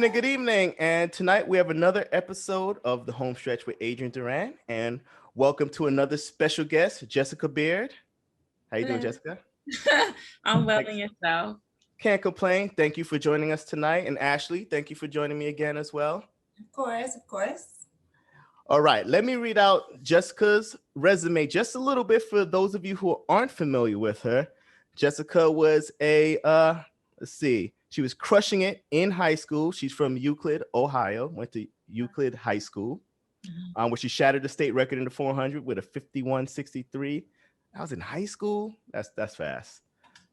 evening, good evening. And tonight we have another episode of the Homestretch with Adrian Durant. And welcome to another special guest, Jessica Beard. How you doing, Hello. Jessica? I'm well Thanks. in yourself. Can't complain. Thank you for joining us tonight. And Ashley, thank you for joining me again as well. Of course, of course. All right, let me read out Jessica's resume just a little bit for those of you who aren't familiar with her. Jessica was she was crushing it in high school. She's from Euclid, Ohio, went to Euclid High School, where she shattered the state record in the 400 with a 51.63. That was in high school. That's fast.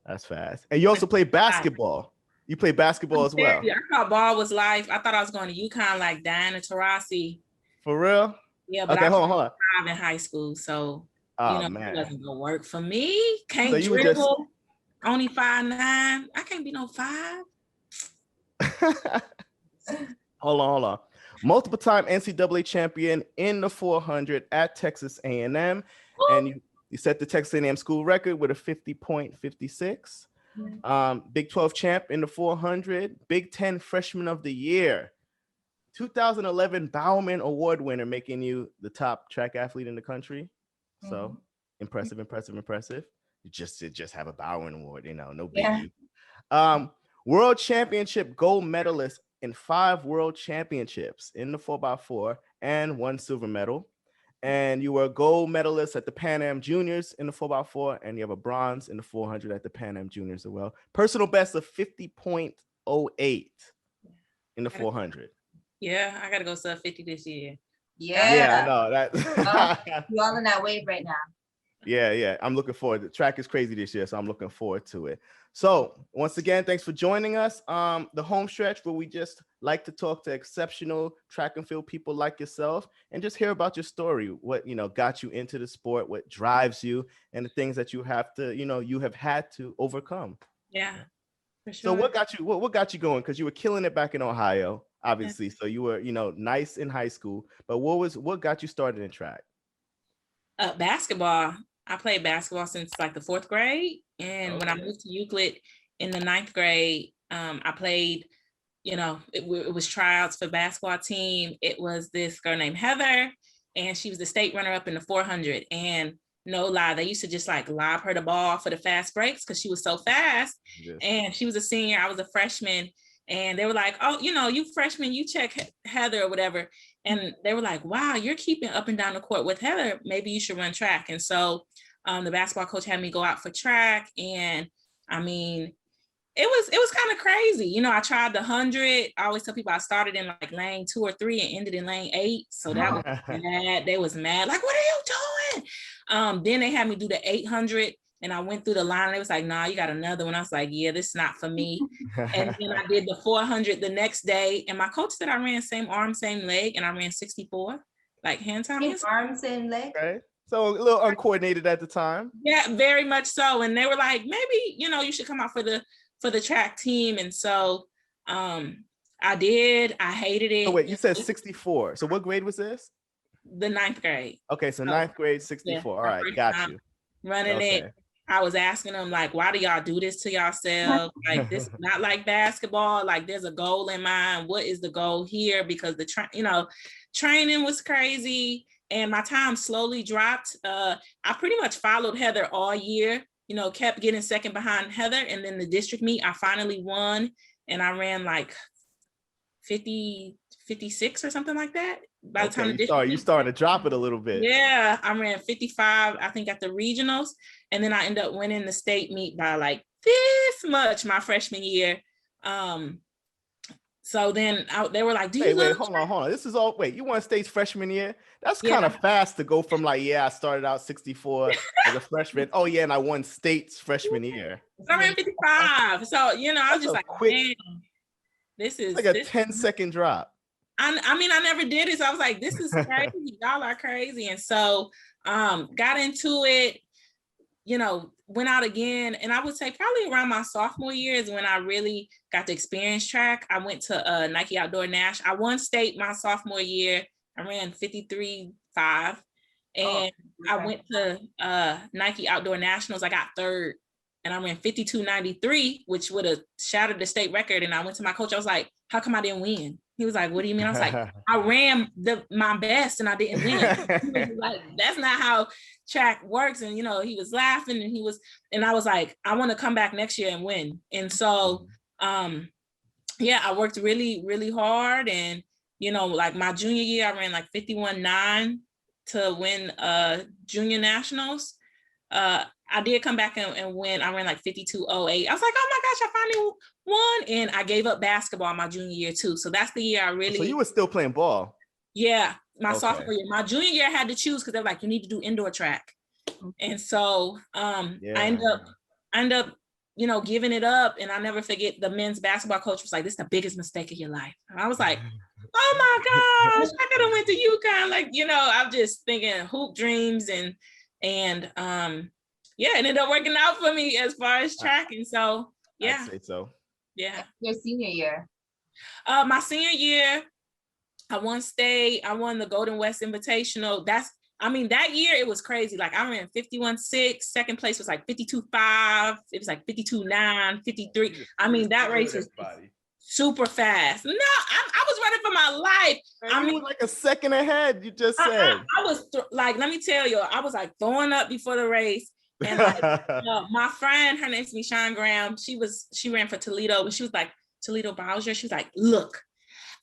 That's fast. And you also play basketball. You play basketball as well. I thought ball was life. I thought I was going to UConn like Diana Taurasi. For real? Yeah, but okay, I was hold on. 5 in high school, so man. It wasn't gonna work for me. Can't So you dribble. just... Only 5'9". I can't be no 5. Hold on. Multiple time NCAA champion in the 400 at Texas A&M, and you set the Texas A&M school record with a 50.56. Big 12 champ in the 400, Big 10 freshman of the year, 2011 Bauman Award winner, making you the top track athlete in the country. So impressive. You just have a Bauman Award, no biggie. Yeah. World Championship gold medalist in 5 World Championships in the 4x4 and 1 silver medal. And you were a gold medalist at the Pan Am Juniors in the 4x4, and you have a bronze in the 400 at the Pan Am Juniors as well. Personal best of 50.08 in the 400. Yeah, I gotta go sub 50 this year. Yeah, I know that. You're all in that wave right now. Yeah. I'm looking forward. The track is crazy this year, so I'm looking forward to it. So once again, thanks for joining us. The Homestretch, where we just like to talk to exceptional track and field people like yourself and just hear about your story, what got you into the sport, what drives you, and the things that you have had to overcome. Yeah, for sure. So what got you going? Because you were killing it back in Ohio, obviously. Yeah. So you were nice in high school, but what got you started in track? Basketball. I played basketball since like the 4th grade. And when I moved to Euclid in the 9th grade, I played, it was tryouts for basketball team. It was this girl named Heather, and she was the state runner up in the 400. And no lie, they used to just like lob her the ball for the fast breaks because she was so fast. Yes. And she was a senior, I was a freshman. And they were like, oh, you freshman, you check Heather or whatever. And they were like, wow, you're keeping up and down the court with Heather. Maybe you should run track. And so the basketball coach had me go out for track. And I mean, it was kind of crazy. I tried the 100. I always tell people I started in like lane 2 or 3 and ended in lane 8. So that was mad. They was mad. Like, what are you doing? Then they had me do the 800. And I went through the line and it was like, nah, you got another one. I was like, yeah, this is not for me. And then I did the 400 the next day. And my coach said I ran same arm, same leg. And I ran 64, like hand time. Same arm, same leg. Okay. So a little uncoordinated at the time. Yeah, very much so. And they were like, maybe, you should come out for the track team. And so I did. I hated it. Oh, wait, you said 64. So what grade was this? The 9th grade. Okay, so 9th grade, 64. Yeah, all right, got you. Running it. I was asking them, like, why do y'all do this to yourselves? Like, this is not like basketball. Like, there's a goal in mind. What is the goal here? Because the training was crazy, and my time slowly dropped. I pretty much followed Heather all year. Kept getting second behind Heather, and then the district meet, I finally won, and I ran like 50, 56 or something like that. By the time you started to drop it a little bit. Yeah, I ran 55, I think, at the regionals, and then I ended up winning the state meet by like this much my freshman year. So then they were like, wait, hold on. This is all, you won state's freshman year? That's kind of fast to go from like, I started out 64 as a freshman. Oh yeah, and I won state's freshman year. I ran 55. So, I was just like, man, this is like a 10-second drop. I mean, I never did it. So I was like, this is crazy. Y'all are crazy. And so got into it, went out again. And I would say probably around my sophomore year is when I really got to experience track. I went to Nike Outdoor Nash. I won state my sophomore year. I ran 53.5. And I went to Nike Outdoor Nationals. I got 3rd and I ran 52.93, which would have shattered the state record. And I went to my coach. I was like, how come I didn't win? He was like, what do you mean? I was like, I ran my best and I didn't win. He was like, that's not how track works. And, he was laughing and I was like, I want to come back next year and win. And so, I worked really, really hard. And, like my junior year, I ran like 51.9 to win junior nationals. I did come back and win. I ran like 52.08. I was like, oh my gosh, I finally won. And I gave up basketball my junior year too. So that's the year I really. So you were still playing ball? Yeah, my sophomore year. My junior year I had to choose because they're like, you need to do indoor track. And so I end up, giving it up. And I never forget the men's basketball coach was like, this is the biggest mistake of your life. And I was like, oh my gosh, I could have went to UConn. Like, I'm just thinking hoop dreams and it ended up working out for me as far as track. And so, I'd say so. Yeah. Your senior year. My senior year, I won state. I won the Golden West Invitational. That year it was crazy. Like I ran 51.6. Second place was like 52.5. It was like 52.9, 53. That race was super fast. No, I was running for my life. You were like a second ahead. You just said. I was let me tell you, I was like throwing up before the race. And my friend, her name's Michonne Graham. She ran for Toledo, and she was like, Toledo Bowser. She was like, look,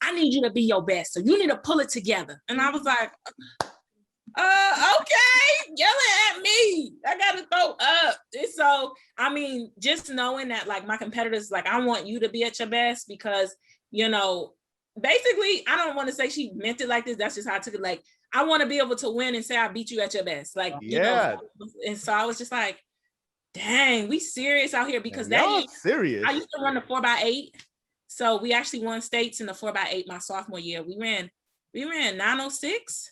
I need you to be your best. So you need to pull it together. And I was like, okay, yelling at me. I gotta throw up. And so, just knowing that like my competitors, like, I want you to be at your best because, basically, I don't want to say she meant it like this. That's just how I took it. Like, I want to be able to win and say I beat you at your best. Like, and so I was just like, dang, we serious out here because serious. I used to run the 4x8. So we actually won states in the 4x8 my sophomore year. We ran 906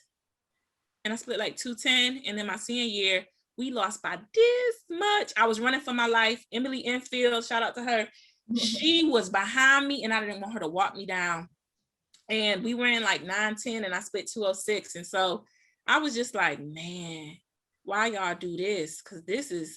and I split like 210. And then my senior year, we lost by this much. I was running for my life. Emily Enfield, shout out to her. She was behind me and I didn't want her to walk me down. And we ran like 910 and I split 206. And so I was just like, man, why y'all do this? Because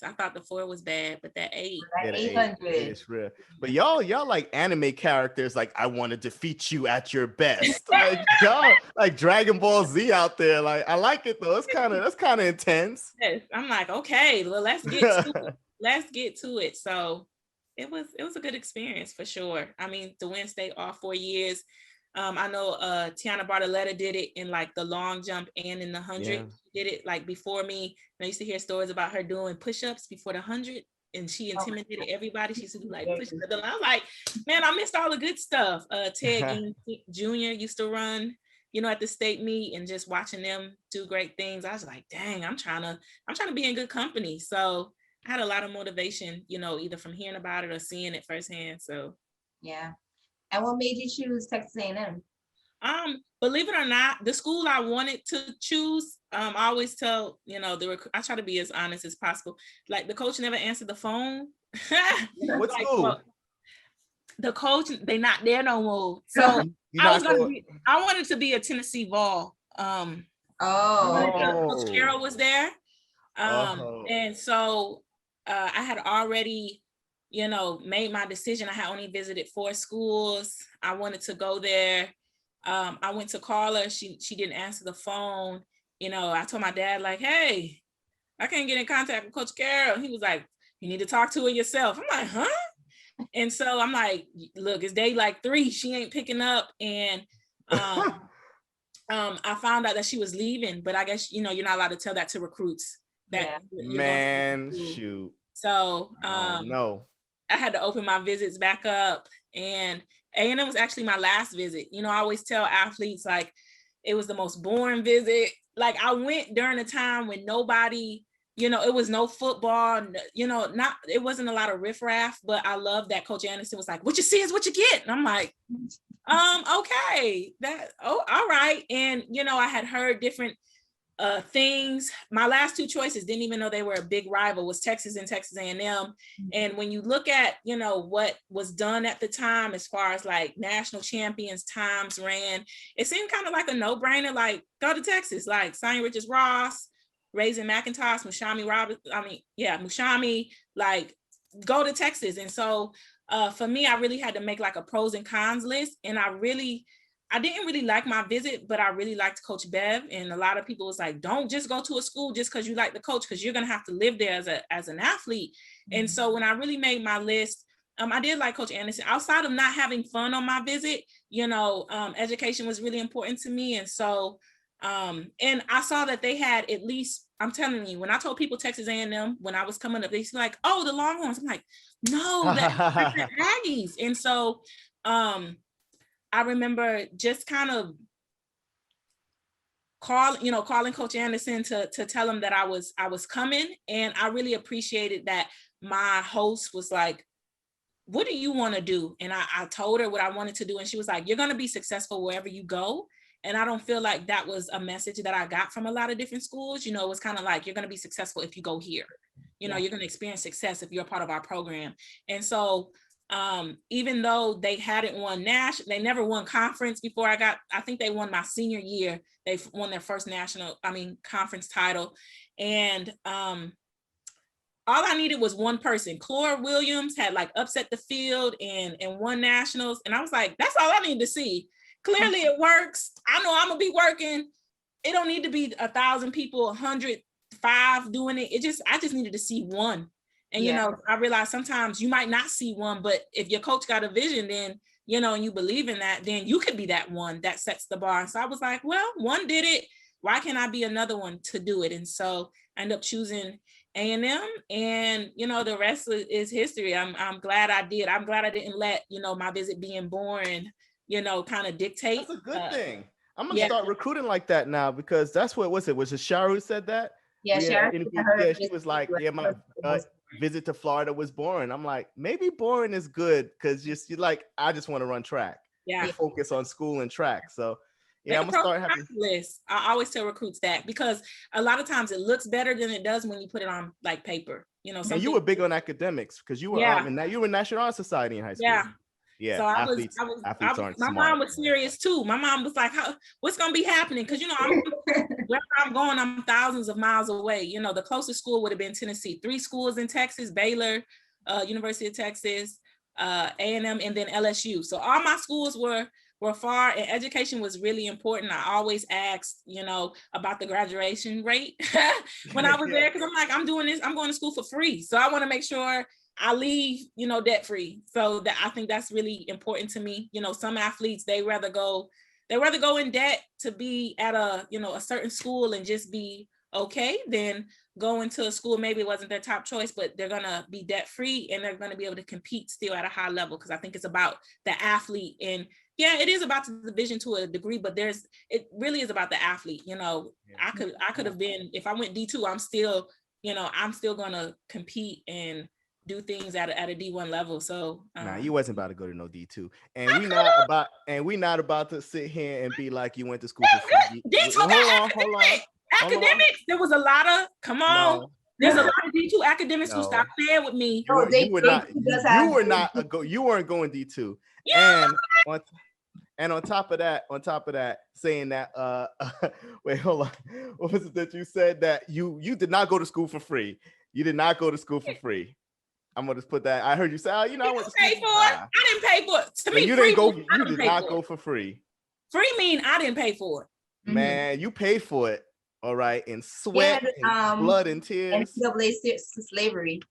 I thought the 4 was bad, but that 8. 800. It's real. But y'all like anime characters, like, I want to defeat you at your best. Like, y'all like Dragon Ball Z out there. Like, I like it though. That's kind of intense. Yes. I'm like, okay, well, let's get to it. Let's get to it. So it was a good experience for sure. To win state all 4 years. I know Tiana Bartoletta did it in like the long jump and in the 100. Yeah. She did it like before me. And I used to hear stories about her doing push-ups before the 100 and she intimidated everybody. She used to do like push-ups. And I was like, man, I missed all the good stuff. Ted Jr. used to run, at the state meet and just watching them do great things. I was like, dang, I'm trying to be in good company. So I had a lot of motivation, either from hearing about it or seeing it firsthand. So yeah. And what made you choose Texas A&M? Believe it or not, the school I wanted to choose, I always tell, I try to be as honest as possible. Like the coach never answered the phone. What school? Well, the coach, they not there no more. So I wanted to be a Tennessee Vol. Coach Carroll was there. And so I had already made my decision. I had only visited 4 schools. I wanted to go there. I went to call her. She didn't answer the phone. I told my dad, like, hey, I can't get in contact with Coach Carroll. He was like, you need to talk to her yourself. I'm like, huh? And so I'm like, look, it's day like 3. She ain't picking up. And I found out that she was leaving, but I guess, you're not allowed to tell that to recruits. Shoot. So no. I had to open my visits back up, and A&M was actually my last visit. I always tell athletes, like, it was the most boring visit. Like, I went during a time when nobody, it was no football, it wasn't a lot of riffraff, but I love that Coach Anderson was like, what you see is what you get. And I'm like, okay, all right. And, I had heard different things. My last 2 choices, didn't even know they were a big rival, was Texas and Texas A&M. And when you look at what was done at the time as far as like national champions times ran, it seemed kind of like a no-brainer, like go to Texas, like Sonya Richards-Ross, Raisin McIntosh, Mushami, like go to Texas. And so for me, I really had to make like a pros and cons list. And I didn't really like my visit, but I really liked Coach Bev. And a lot of people was like, don't just go to a school just because you like the coach, because you're going to have to live there as an athlete. Mm-hmm. And so when I really made my list, I did like Coach Anderson. Outside of not having fun on my visit, education was really important to me. And so, and I saw that they had at least, I'm telling you, when I told people Texas A&M, when I was coming up, they said like, oh, the Longhorns. I'm like, no, that's the Aggies. And so, I remember just kind of calling Coach Anderson to tell him that I was coming. And I really appreciated that my host was like, what do you want to do? And I told her what I wanted to do. And she was like, you're going to be successful wherever you go. And I don't feel like that was a message that I got from a lot of different schools. It was kind of like, you're going to be successful if you go here. You're going to experience success if you're a part of our program. And so even though they hadn't won they never won conference before I think they won my senior year. They won their first conference title. And all I needed was one person. Clora Williams had like upset the field and won nationals. And I was like, that's all I need to see. Clearly it works. I know I'm gonna be working. It don't need to be 1,000 people, 105 doing it. I just needed to see one. And, I realized sometimes you might not see one, but if your coach got a vision, then, and you believe in that, then you could be that one that sets the bar. And so I was like, well, one did it. Why can't I be another one to do it? And so I ended up choosing A&M, and, the rest is history. I'm glad I did. I'm glad I didn't let, my visit being boring, kind of dictate. That's a good thing. I'm going to start recruiting like that now, because that's what was it? Was it Shara who said that? Yeah, Shara. She was like, my visit to Florida was boring. I'm like, maybe boring is good, because you're like, I just want to run track. Yeah. Focus on school and track. So yeah, I'm gonna start having list. I always tell recruits that, because a lot of times it looks better than it does when you put it on like paper. And you were big on academics, because you were you were in National Honor Society in high school. Yeah. So athletes aren't my smart. mom was serious too. My mom was like, what's going to be happening? Because, where I'm going, I'm thousands of miles away. The closest school would have been Tennessee. 3 schools in Texas: Baylor, University of Texas, A&M, and then LSU. So all my schools were far, and education was really important. I always asked, about the graduation rate when I was there, because I'm like, I'm doing this, I'm going to school for free. So I want to make sure I leave, debt free. So that I think that's really important to me. Some athletes, they rather go in debt to be at a certain school and just be okay than go into a school, maybe it wasn't their top choice, but they're going to be debt free and they're going to be able to compete still at a high level. Because I think it's about the athlete, and it is about the division to a degree, but it really is about the athlete. I could have been, if I went D2, I'm still going to compete and do things at a D1 level. So nah, you wasn't about to go to no D2, and we not about to sit here and be like you went to school for free. D2 hold on. Academics, there was a lot of there's a lot of D2 academics who stopped playing with me. You weren't going D2. And on top of that, saying that wait, hold on. What was it that you said, that you did not go to school for free? You did not go to school for free. I'm gonna just put that. I heard you say, I went to school for it. I didn't pay for it. To me, you didn't go. You did not go for free. Free mean I didn't pay for it. Man, you paid for it. All right, in sweat, and blood, and tears. NCAA slavery.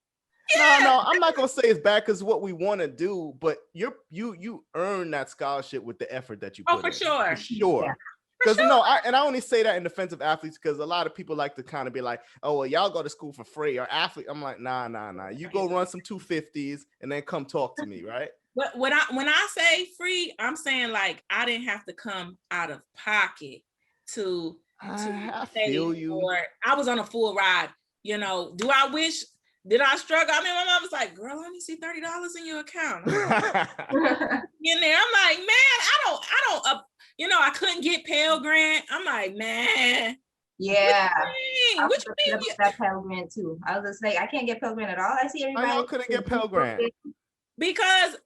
No, I'm not gonna say it's bad, because what we want to do, but you earn that scholarship with the effort that you put in. For sure. For sure. Because I only say that in defense of athletes, because a lot of people like to kind of be like, oh, well, y'all go to school for free, or athlete. I'm like, nah. You go run some 250s and then come talk to me, right? But when I say free, I'm saying like I didn't have to come out of pocket to I feel you. I was on a full ride. Do I wish? Did I struggle? I mean, my mom was like, "Girl, let me see $30 in your account." In there, I'm like, man, I don't. I couldn't get Pell Grant. I'm like, man. Yeah. What you mean? That Pell Grant too. I was just like, I can't get Pell Grant at all. I see everybody. I couldn't get Pell Grant because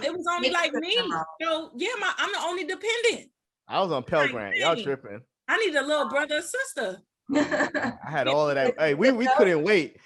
it was only like me. So I'm the only dependent. I was on Pell Grant. Y'all tripping. I need a little brother or sister. I had all of that. Hey, we couldn't wait.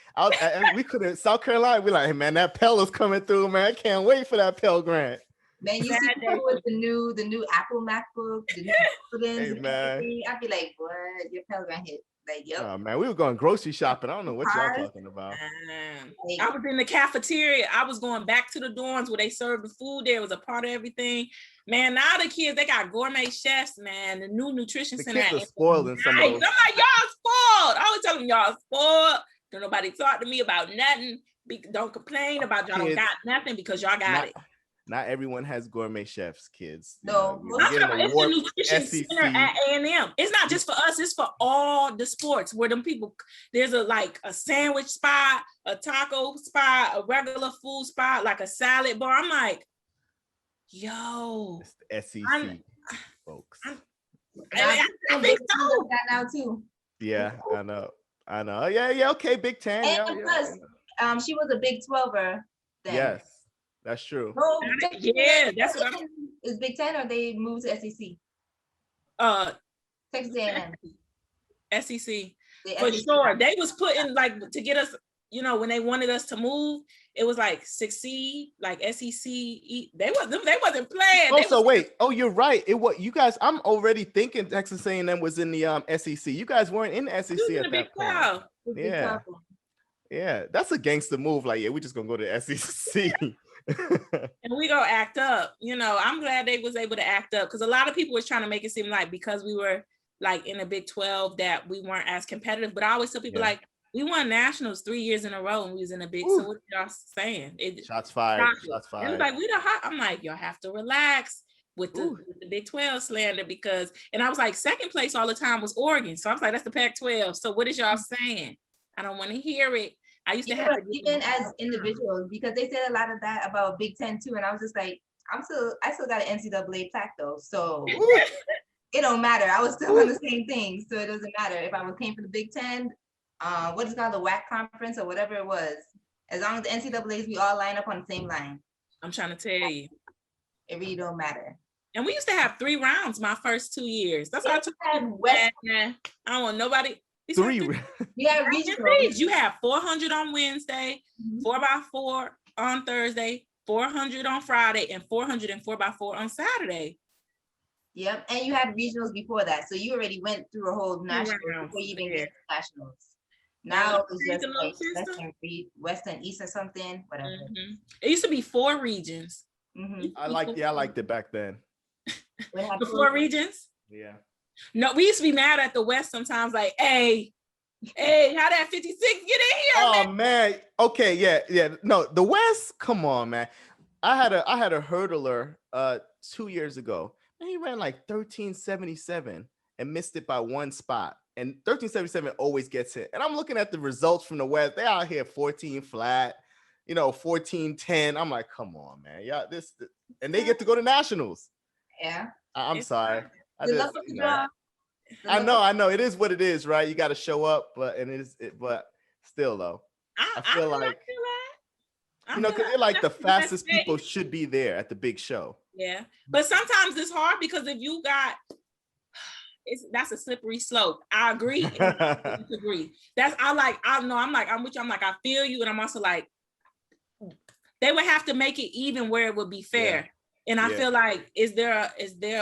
We couldn't. South Carolina, we like, hey, man, that Pell is coming through, man. I can't wait for that Pell Grant. Man, you see people with the new Apple MacBook, the new Hey, man. I'd be like, what? Your Pell Grant hit. Like, yep. Oh, man, we were going grocery shopping. I don't know what y'all talking about. I was in the cafeteria. I was going back to the dorms where they served the food there. It was a part of everything. Man, now the kids, they got gourmet chefs, man. The new nutrition The center. kids are spoiled in some of I'm those. like, y'all spoiled. I was telling y'all spoiled. Don't nobody talk to me about nothing. Don't complain about y'all don't got nothing because y'all got it. Not everyone has gourmet chefs, kids. No, it's the nutrition center at A&M. It's not just for us, it's for all the sports where them people, there's a sandwich spot, a taco spot, a regular food spot, like a salad bar. I'm like, yo. It's the SEC, folks. I think so. That now too. Yeah, I know. Yeah, okay, Big Ten. And plus, she was a Big 12er then. Yes. That's true. No, that's what I'm. Is Big Ten or they moved to SEC? Texas A&M. SEC for sure. They was putting to get us. When they wanted us to move, it was like succeed, like SEC. They wasn't playing. Wait. Oh, you're right. It was you guys. I'm already thinking Texas A&M was in the SEC. You guys weren't in the SEC at that point. Yeah. Yeah, that's a gangster move. Like, yeah, we're just gonna go to the SEC. And we gonna act up. I'm glad they was able to act up because a lot of people was trying to make it seem like because we were like in the Big 12 that we weren't as competitive. But I always tell people like we won nationals 3 years in a row and we was in the Big. So what are y'all saying? Shots fired. Shots fired. And like we the hot. I'm like, y'all have to relax with the Big 12 slander because. And I was like, second place all the time was Oregon. So I was like, that's the Pac-12. So what is y'all saying? I don't want to hear it. I used to have even as individuals because they said a lot of that about Big Ten too, and I was just like, I still got an NCAA plaque though, so it don't matter. I was still on the same thing, so it doesn't matter if I came from the Big Ten, what is it called, the WAC conference or whatever it was. As long as the NCAAs, we all line up on the same line. I'm trying to tell you, it really don't matter. And we used to have 3 rounds my first 2 years. That's why I took I don't want nobody. We have regionals. You have 400 on Wednesday, 4x4 on Thursday, 400 on Friday, and 400 and 4x4 on Saturday. Yep, and you had regionals before that, so you already went through a whole national before you even get to nationals. Now it's just like West and East or something, whatever. It used to be 4 regions. I liked it back then. The 4 regions? Yeah. No, we used to be mad at the West sometimes, like, hey, how that 56 get in here? Oh man. Okay, yeah. No, the West, come on, man. I had a hurdler 2 years ago. And he ran like 1377 and missed it by 1 spot. And 1377 always gets it. And I'm looking at the results from the West. They out here 14 flat, 14-10. I'm like, come on, man. Yeah, and they get to go to nationals. Yeah. I'm sorry. I know. It is what it is, right? You got to show up, but still though, I feel like because they're like the fastest people should be there at the big show. Yeah, but sometimes it's hard because if you got, that's a slippery slope. I agree. I disagree. I'm with you. I'm like, I feel you, and I'm also like, they would have to make it even where it would be fair. Yeah. And I feel like, is there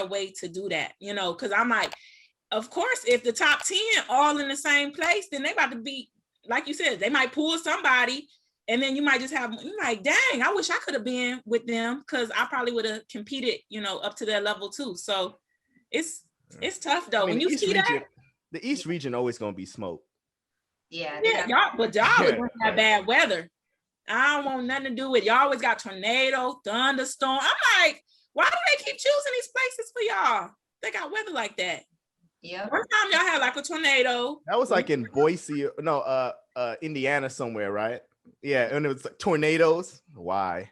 a way to do that? Because I'm like, of course, if the top 10 all in the same place, then they about to be, like you said, they might pull somebody, and then you might just have, you're like, dang, I wish I could have been with them because I probably would have competed, up to their level too. So it's tough though. When you see that, the East region always gonna be smoke. Yeah, y'all would have bad weather. I don't want nothing to do with it. Y'all always got tornado, thunderstorm. I'm like, why do they keep choosing these places for y'all? They got weather like that. Yeah. One time y'all had like a tornado. That was like in Boise, Indiana somewhere, right? Yeah, and it was like tornadoes. Why?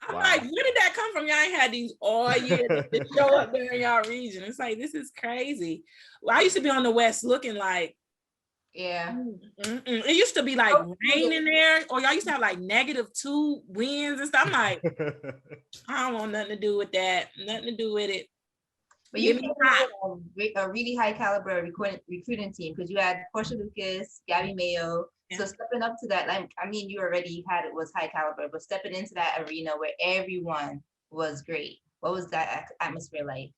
I'm like, where did that come from? Y'all ain't had these all year to show up there in y'all region. It's like, this is crazy. Well, I used to be on the West looking like, it used to be like rain in there, or y'all used to have like -2 winds and stuff. I'm like, I don't want nothing to do with that. Nothing to do with it. But you Give me came hot. in with a really high caliber recruiting team because you had Portia Lucas, Gabby Mayo. Yeah. So stepping up to that, like, I mean, you already had it was high caliber, but stepping into that arena where everyone was great. What was that atmosphere like?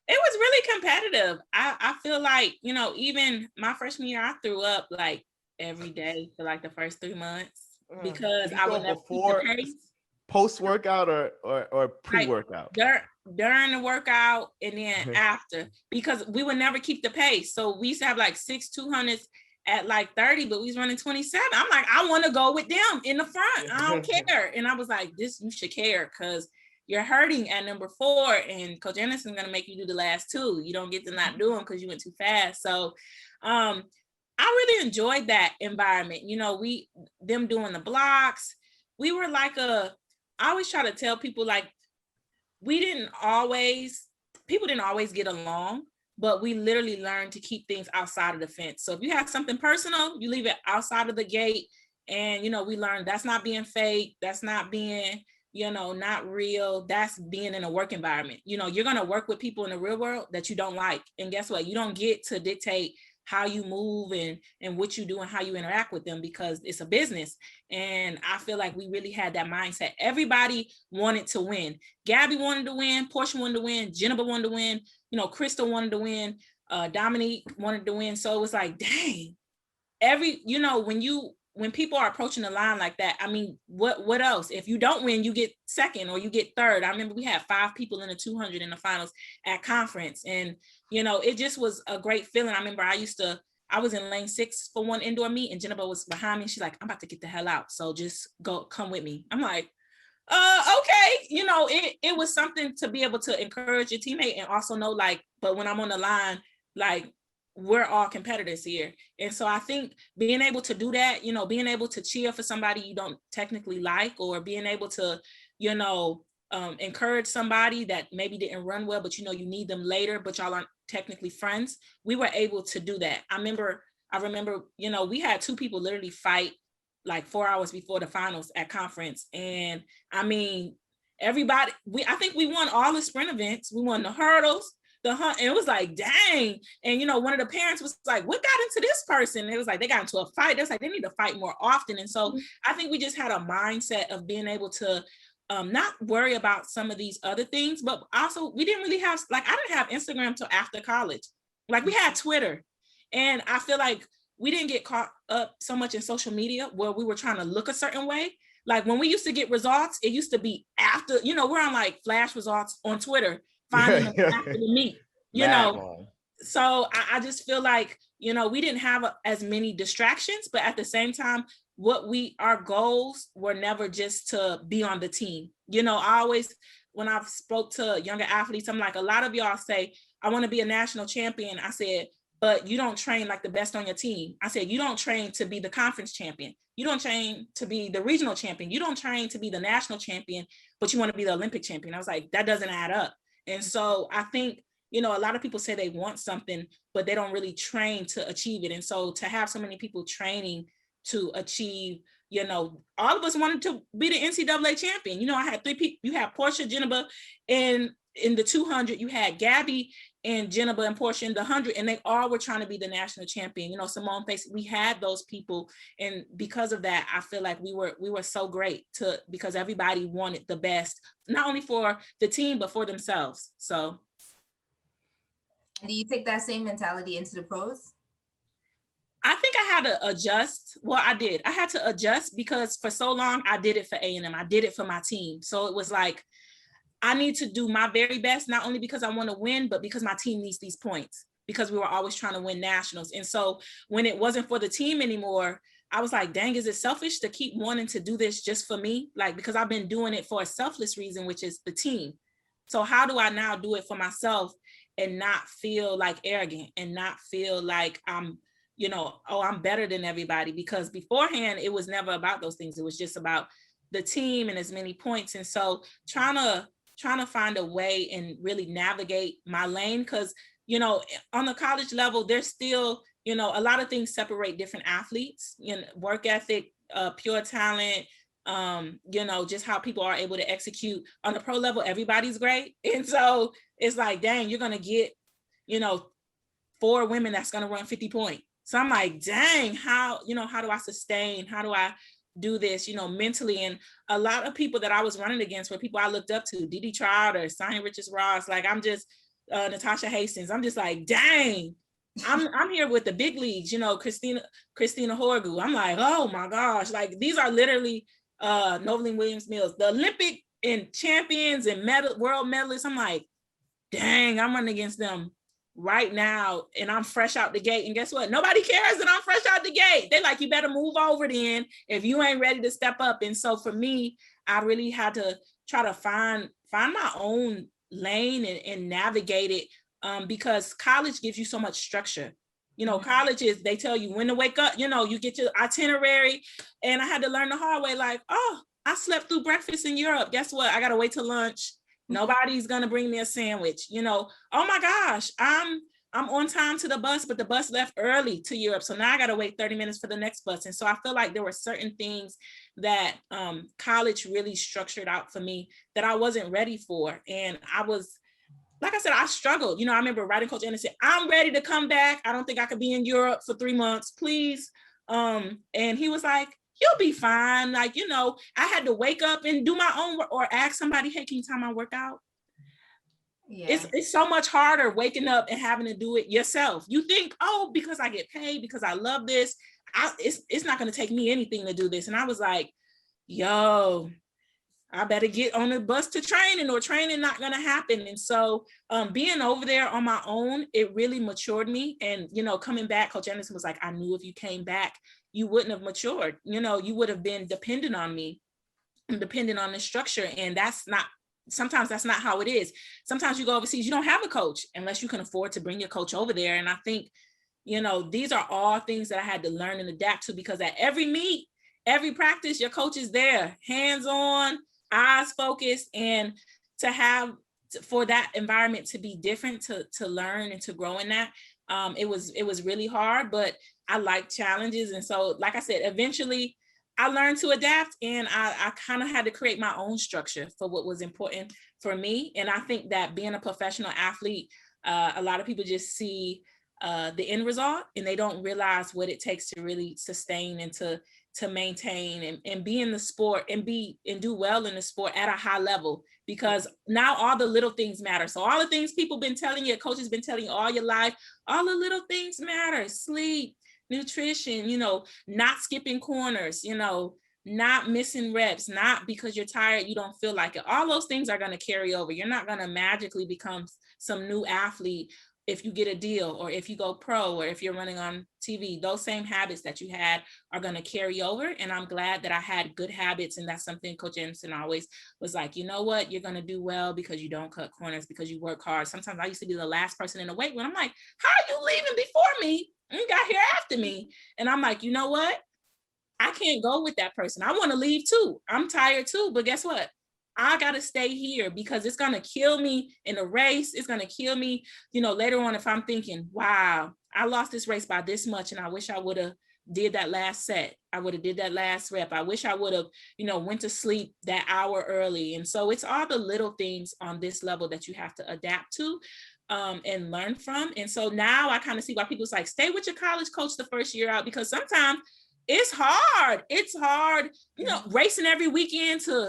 It was really competitive. I feel like, you know, even my freshman year, I threw up like every day for like the first 3 months because I would never keep the pace. Post-workout or pre-workout? Like during the workout and then after, because we would never keep the pace. So we used to have like 6 200s at like 30, but we was running 27. I'm like, I want to go with them in the front. I don't care. And I was like, this, you should care because you're hurting at number 4 and Coach Anderson's going to make you do the last 2. You don't get to not do them because you went too fast. So I really enjoyed that environment. You know, them doing the blocks. We were like I always try to tell people, like, people didn't always get along, but we literally learned to keep things outside of the fence. So if you have something personal, you leave it outside of the gate. And, you know, we learned that's not being fake. That's not being, you know, not real. That's being in a work environment. You know, you're going to work with people in the real world that you don't like. And guess what? You don't get to dictate how you move and what you do and how you interact with them because it's a business. And I feel like we really had that mindset. Everybody wanted to win. Gabby wanted to win. Portia wanted to win. Jennifer wanted to win. You know, Crystal wanted to win. Dominique wanted to win. So it was like, dang, you know, when people are approaching the line like that, I mean, what else? If you don't win, you get second or you get third. I remember we had 5 people in the 200 in the finals at conference. And, you know, it just was a great feeling. I remember I was in lane 6 for one indoor meet and Jennifer was behind me. And she's like, I'm about to get the hell out. So just come with me. I'm like, okay. You know, it was something to be able to encourage your teammate and also know, like, but when I'm on the line, like, we're all competitors here. And so I think being able to do that, you know, being able to cheer for somebody you don't technically like, or being able to, you know, encourage somebody that maybe didn't run well, but you know, you need them later, but y'all aren't technically friends. We were able to do that. I remember, you know, we had 2 people literally fight like 4 hours before the finals at conference. And I mean, everybody, I think we won all the sprint events. We won the hurdles, the hunt, and it was like, dang. And you know, one of the parents was like, what got into this person? It was like they got into a fight. It's like they need to fight more often. And so I think we just had a mindset of being able to not worry about some of these other things, but also we didn't really have, like, I didn't have Instagram till after college. Like, we had Twitter, and I feel like we didn't get caught up so much in social media where we were trying to look a certain way. Like when we used to get results, it used to be after, you know, we're on like flash results on Twitter, finding them after the meet, you know. So I just feel like, you know, we didn't have as many distractions, but at the same time, our goals were never just to be on the team. You know, I always, when I've spoke to younger athletes, I'm like, a lot of y'all say, I want to be a national champion. I said, but you don't train like the best on your team. I said, you don't train to be the conference champion. You don't train to be the regional champion. You don't train to be the national champion, but you want to be the Olympic champion. I was like, that doesn't add up. And so I think, you know, a lot of people say they want something, but they don't really train to achieve it. And so to have so many people training to achieve, you know, all of us wanted to be the NCAA champion. You know, I had 3 people. You had Portia, Jennifer in the 200. You had Gabby and Jennifer and Portia in the 100, and they all were trying to be the national champion. You know, Simone Pace, we had those people. And because of that, I feel like we were so great because everybody wanted the best, not only for the team, but for themselves. So. Do you take that same mentality into the pros? I think I had to adjust. Well, I did. I had to adjust because for so long I did it for A&M. I did it for my team. So it was like, I need to do my very best, not only because I want to win, but because my team needs these points, because we were always trying to win nationals. And so when it wasn't for the team anymore, I was like, dang, is it selfish to keep wanting to do this just for me? Like, because I've been doing it for a selfless reason, which is the team. So how do I now do it for myself and not feel like arrogant and not feel like I'm, you know, oh, I'm better than everybody? Because beforehand, it was never about those things. It was just about the team and as many points. And so trying to find a way and really navigate my lane, because, you know, on the college level, there's still, you know, a lot of things separate different athletes, you know, work ethic, pure talent, you know, just how people are able to execute. On the pro level, everybody's great. And so it's like, dang, you're going to get, 4 women that's going to run 50 point. So I'm like, dang, how do I sustain? How do I do this, mentally? And a lot of people that I was running against were people I looked up to, Dee Dee Trotter, Sonia Richards-Ross. Like, I'm just, Natasha Hastings. I'm just like, dang, I'm here with the big leagues, Christina Horgu. I'm like, oh my gosh, like these are literally Noveline Williams-Mills, the Olympic and champions and world medalists. I'm like, dang, I'm running against them right now, and I'm fresh out the gate. And guess what? Nobody cares that I'm fresh out the gate. They like, you better move over then if you ain't ready to step up. And so for me, I really had to try to find my own lane and navigate it, because college gives you so much structure. College is, they tell you when to wake up, you get your itinerary. And I had to learn the hard way, like, oh, I slept through breakfast in Europe. Guess what? I got to wait till lunch. Nobody's going to bring me a sandwich, oh my gosh, I'm on time to the bus, but the bus left early to Europe. So now I got to wait 30 minutes for the next bus. And so I feel like there were certain things that college really structured out for me that I wasn't ready for. And I was, like I said, I struggled. I remember writing Coach Anderson, I'm ready to come back. I don't think I could be in Europe for 3 months, please. And he was like, you'll be fine. Like, I had to wake up and do my own work or ask somebody, hey, can you time my workout? Yeah. It's so much harder waking up and having to do it yourself. You think, oh, because I get paid, because I love this, it's not going to take me anything to do this. And I was like, yo, I better get on the bus to training, or training not going to happen. And so being over there on my own, it really matured me. And, coming back, Coach Anderson was like, I knew if you came back, you wouldn't have matured. You would have been dependent on me and dependent on the structure. And sometimes that's not how it is. Sometimes you go overseas, you don't have a coach unless you can afford to bring your coach over there. And I think, these are all things that I had to learn and adapt to, because at every meet, every practice, your coach is there, hands on, eyes focused. And for that environment to be different, to learn and to grow in that, it was really hard, but I like challenges. And so, like I said, eventually I learned to adapt, and I kind of had to create my own structure for what was important for me. And I think that being a professional athlete, a lot of people just see the end result, and they don't realize what it takes to really sustain and to maintain and be in the sport and do well in the sport at a high level, because now all the little things matter. So all the things people been telling you, coaches been telling you all your life, all the little things matter. Sleep, nutrition, not skipping corners, not missing reps, not because you're tired, you don't feel like it. All those things are going to carry over. You're not going to magically become some new athlete if you get a deal, or if you go pro, or if you're running on TV. Those same habits that you had are going to carry over. And I'm glad that I had good habits. And that's something Coach Anderson always was like, you know what, you're going to do well because you don't cut corners, because you work hard. Sometimes I used to be the last person in the weight room. I'm like, how are you leaving before me? You got here after me. And I'm like, you know what? I can't go with that person. I want to leave too. I'm tired too. But guess what? I got to stay here, because it's going to kill me in the race. It's going to kill me, later on, if I'm thinking, wow, I lost this race by this much, and I wish I would have did that last set. I would have did that last rep. I wish I would have, went to sleep that hour early. And so it's all the little things on this level that you have to adapt to and learn from. And so now I kind of see why people's like, stay with your college coach the first year out, because sometimes it's hard. It's hard, racing every weekend to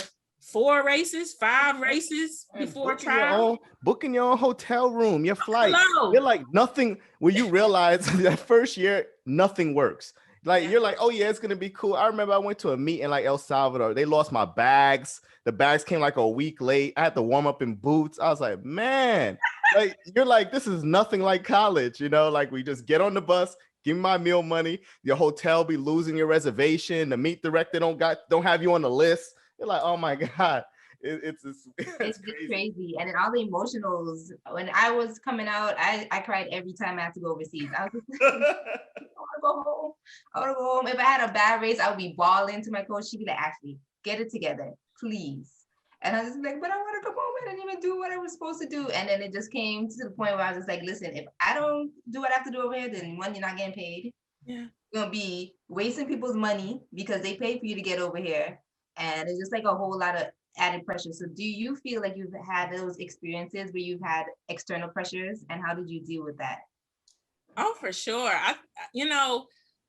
4 races, 5 races before trial. Booking your own hotel room, your flight. Hello. You're like nothing. When you realize that first year, nothing works. Like, you're like, oh yeah, it's gonna be cool. I remember I went to a meet in like El Salvador. They lost my bags. The bags came like a week late. I had to warm up in boots. I was like, man, like you're like, this is nothing like college. Like we just get on the bus, give me my meal money. Your hotel be losing your reservation. The meet director don't have you on the list. You're like, oh my God, it's crazy. And then all the emotionals. When I was coming out, I cried every time I had to go overseas. I was just like, I want to go home. I want to go home. If I had a bad race, I would be bawling to my coach. She'd be like, Ashley, get it together, please. And I was just like, but I want to come home. I didn't even do what I was supposed to do. And then it just came to the point where I was just like, listen, if I don't do what I have to do over here, then one, you're not getting paid. Yeah. You're going to be wasting people's money because they paid for you to get over here. And it's just like a whole lot of added pressure. So do you feel like you've had those experiences where you've had external pressures, and how did you deal with that? Oh, for sure.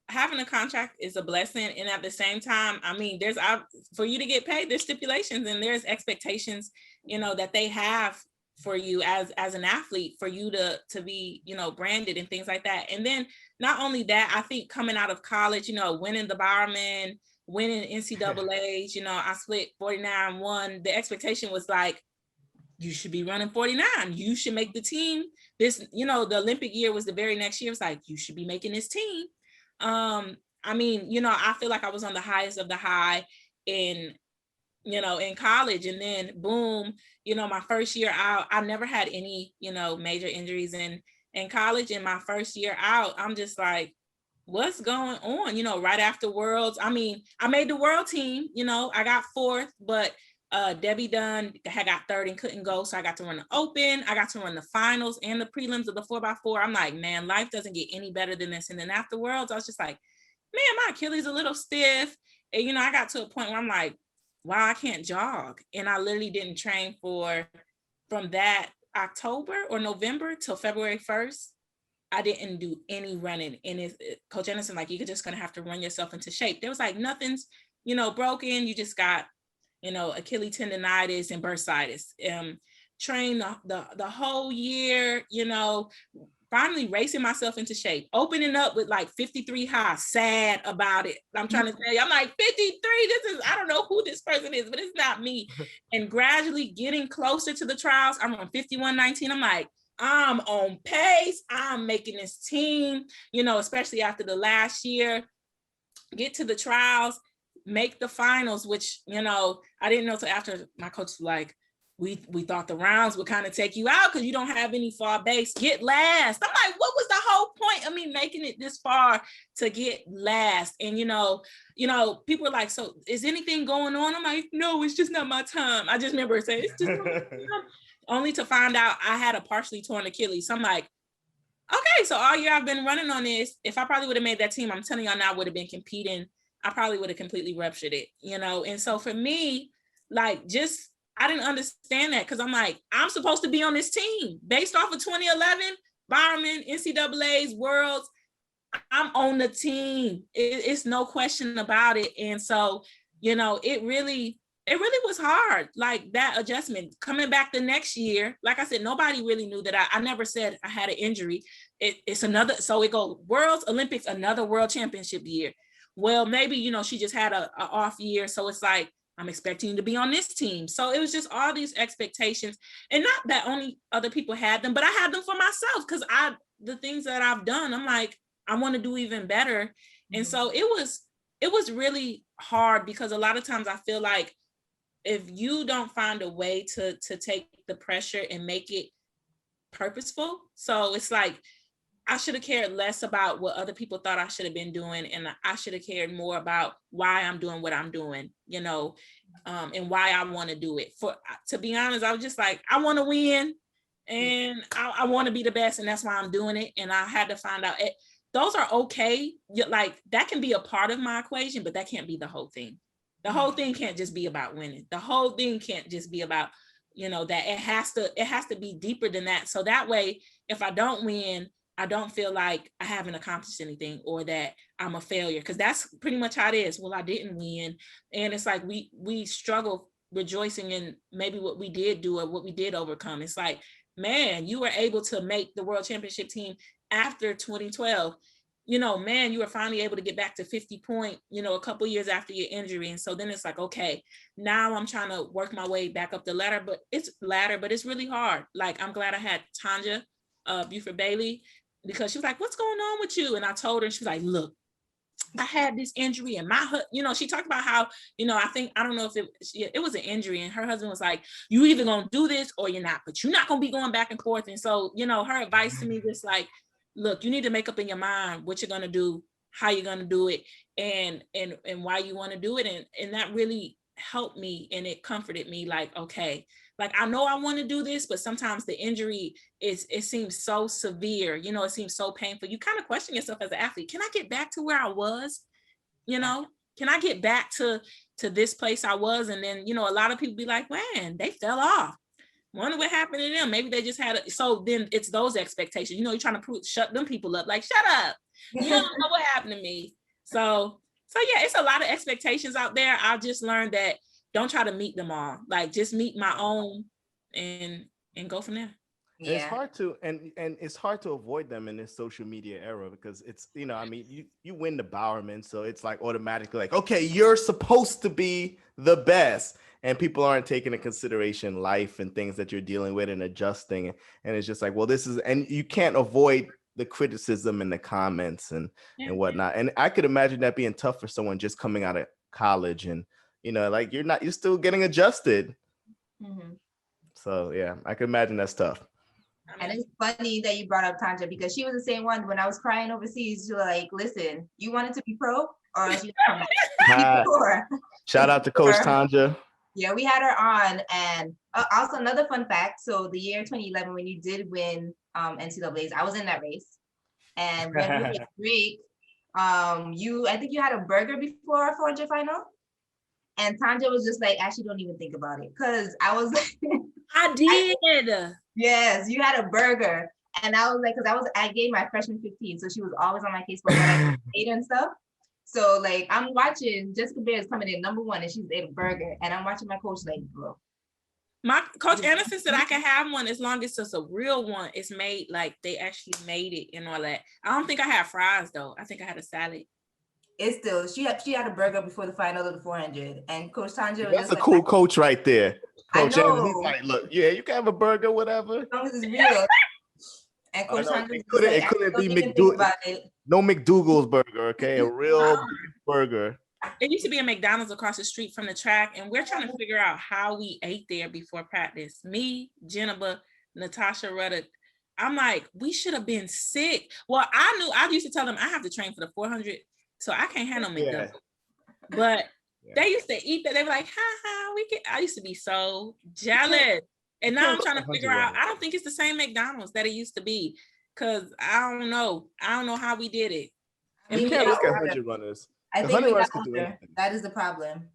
Having a contract is a blessing. And at the same time, I mean, for you to get paid, there's stipulations and there's expectations, that they have for you as an athlete, for you to be, branded and things like that. And then not only that, I think coming out of college, winning the Bowerman, winning NCAAs, I split 49-1. The expectation was like, you should be running 49. You should make the team. The Olympic year was the very next year. It's like, you should be making this team. I feel like I was on the highest of the high in college, and then boom, my first year out, I never had any, major injuries in college. And my first year out, I'm just like, what's going on? Right after Worlds, I made the world team, I got fourth, but Debbie Dunn had got third and couldn't go. So I got to run the open. I got to run the finals and the prelims of the 4x4. I'm like, man, life doesn't get any better than this. And then after Worlds, I was just like, man, my Achilles a little stiff. And, I got to a point where I'm like, wow, I can't jog. And I literally didn't train from that October or November till February 1st. I didn't do any running. And Coach Anderson, like, you're just going to have to run yourself into shape. There was like, nothing's, broken. You just got, Achilles tendonitis and bursitis. Trained the whole year, finally racing myself into shape, opening up with like 53 high, sad about it. I'm trying to tell you, I'm like 53, I don't know who this person is, but it's not me. And gradually getting closer to the trials, I'm on 51:19. I'm like, I'm on pace. I'm making this team, especially after the last year, get to the trials, make the finals, which, I didn't know till after. My coach was like, we thought the rounds would kind of take you out because you don't have any far base. Get last. I'm like, what was the whole point of me making it this far to get last? And, people are like, so is anything going on? I'm like, no, it's just not my time. I just remember saying, it's just not my time. Only to find out I had a partially torn Achilles. So I'm like, okay, so all year I've been running on this. If I probably would have made that team, I'm telling y'all now, I would have been competing. I probably would have completely ruptured it, And so for me, like, I didn't understand that, because I'm like, I'm supposed to be on this team based off of 2011, Bowerman, NCAAs, Worlds. I'm on the team. It's no question about it. And so, it really was hard, like that adjustment. Coming back the next year, like I said, nobody really knew that I never said I had an injury. It's another, so it goes Worlds, Olympics, another World Championship year. Well, maybe, she just had a off year. So it's like, I'm expecting you to be on this team. So it was just all these expectations, and not that only other people had them, but I had them for myself, because the things that I've done, I'm like, I want to do even better. Mm-hmm. And so it was really hard, because a lot of times I feel like if you don't find a way to take the pressure and make it purposeful. So it's like, I should have cared less about what other people thought I should have been doing. And I should have cared more about why I'm doing what I'm doing, and why I want to do it. To be honest, I was just like, I want to win, and I want to be the best. And that's why I'm doing it. And I had to find out those are okay. Like, that can be a part of my equation, but that can't be the whole thing. The whole thing can't just be about winning. The whole thing can't just be about, that it has to be deeper than that. So that way, if I don't win, I don't feel like I haven't accomplished anything, or that I'm a failure, because that's pretty much how it is. Well, I didn't win. And it's like we struggle rejoicing in maybe what we did do or what we did overcome. It's like, man, you were able to make the World Championship team after 2012. Man, you were finally able to get back to 50 point, a couple years after your injury. And so then it's like, okay, now I'm trying to work my way back up the ladder, but it's really hard. Like, I'm glad I had Tanja Buford Bailey, because she was like, what's going on with you? And I told her, and she was like, look, I had this injury, and she talked about how, I don't know if it was an injury, and her husband was like, you either gonna do this or you're not, but you're not gonna be going back and forth. And so, her advice to me was like, look, you need to make up in your mind what you're gonna do, how you're gonna do it, and why you want to do it. And that really helped me, and it comforted me, like, okay, like, I know I want to do this, but sometimes the injury it seems so severe, it seems so painful. You kind of question yourself as an athlete. Can I get back to where I was? Can I get back to, to this place I was. And then, you know, a lot of people be like, man, they fell off. Wonder what happened to them. Maybe they just had so then it's those expectations. You know, you're trying to shut them people up. Like, shut up. You don't know what happened to me. So yeah, it's a lot of expectations out there. I just learned that don't try to meet them all. Like, just meet my own and go from there. Yeah. It's hard to and it's hard to avoid them in this social media era because it's, you know, I mean, you win the Bowerman, so it's like automatically like, okay, you're supposed to be the best, and people aren't taking into consideration life and things that you're dealing with and adjusting, and it's just like, well, this is, and you can't avoid the criticism and the comments and whatnot. And I could imagine that being tough for someone just coming out of college and, you know, like you're still getting adjusted. Mm-hmm. So yeah, I could imagine that's tough. And it's funny that you brought up Tanja because she was the same one when I was crying overseas. You're like, listen, you wanted to be pro or else you come back. Shout out to Coach Tanja. Yeah, we had her on. And also another fun fact. So the year 2011, when you did win NCAAs, I was in that race. And when we were at break, I think you had a burger before our 400 final. And Tanja was just like, actually, don't even think about it. Because I was I did. Yes, you had a burger. And I was like, because I gave my freshman 15. So she was always on my case for what I ate and stuff. So like, I'm watching Jessica Bear is coming in #1 and she's ate a burger. And I'm watching my coach like, bro. My coach Anderson said I can have one as long as it's a real one. It's made like they actually made it and all that. I don't think I had fries though. I think I had a salad. It's still, she had a burger before the final of the 400. And Coach Tanja was that's a cool coach right there. Coach Anderson, he's like, look, yeah, you can have a burger, whatever. As long as it's real. And Coach Tanja, it couldn't be McDougal. No McDougal's burger, okay? A real burger. It used to be a McDonald's across the street from the track, and we're trying to figure out how we ate there before practice. Me, Jennifer, Natasha Ruddock. I'm like, we should have been sick. Well, I used to tell them I have to train for the 400, so I can't handle McDonald's. Yeah. But they used to eat that. They were like, I used to be so jealous. And now I'm trying to figure out, I don't think it's the same McDonald's that it used to be. Cause I don't know how we did it. And you can't look at 100 runners. I think we got older. That is the problem.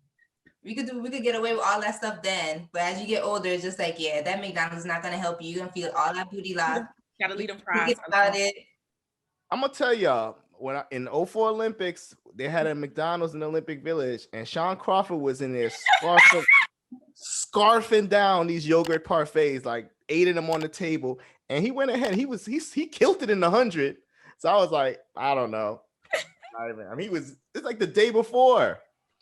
We could get away with all that stuff then, but as you get older, it's just like, yeah, that McDonald's is not gonna help you. You're gonna feel all that booty loss. Gotta leave them fries. About it. I'm gonna tell y'all, in 04 Olympics, they had a McDonald's in the Olympic Village, and Sean Crawford was in there scarfing down these yogurt parfaits, like 8 of them on the table, and he went ahead. He killed it in the 100. So I was like, I don't know. It's like the day before,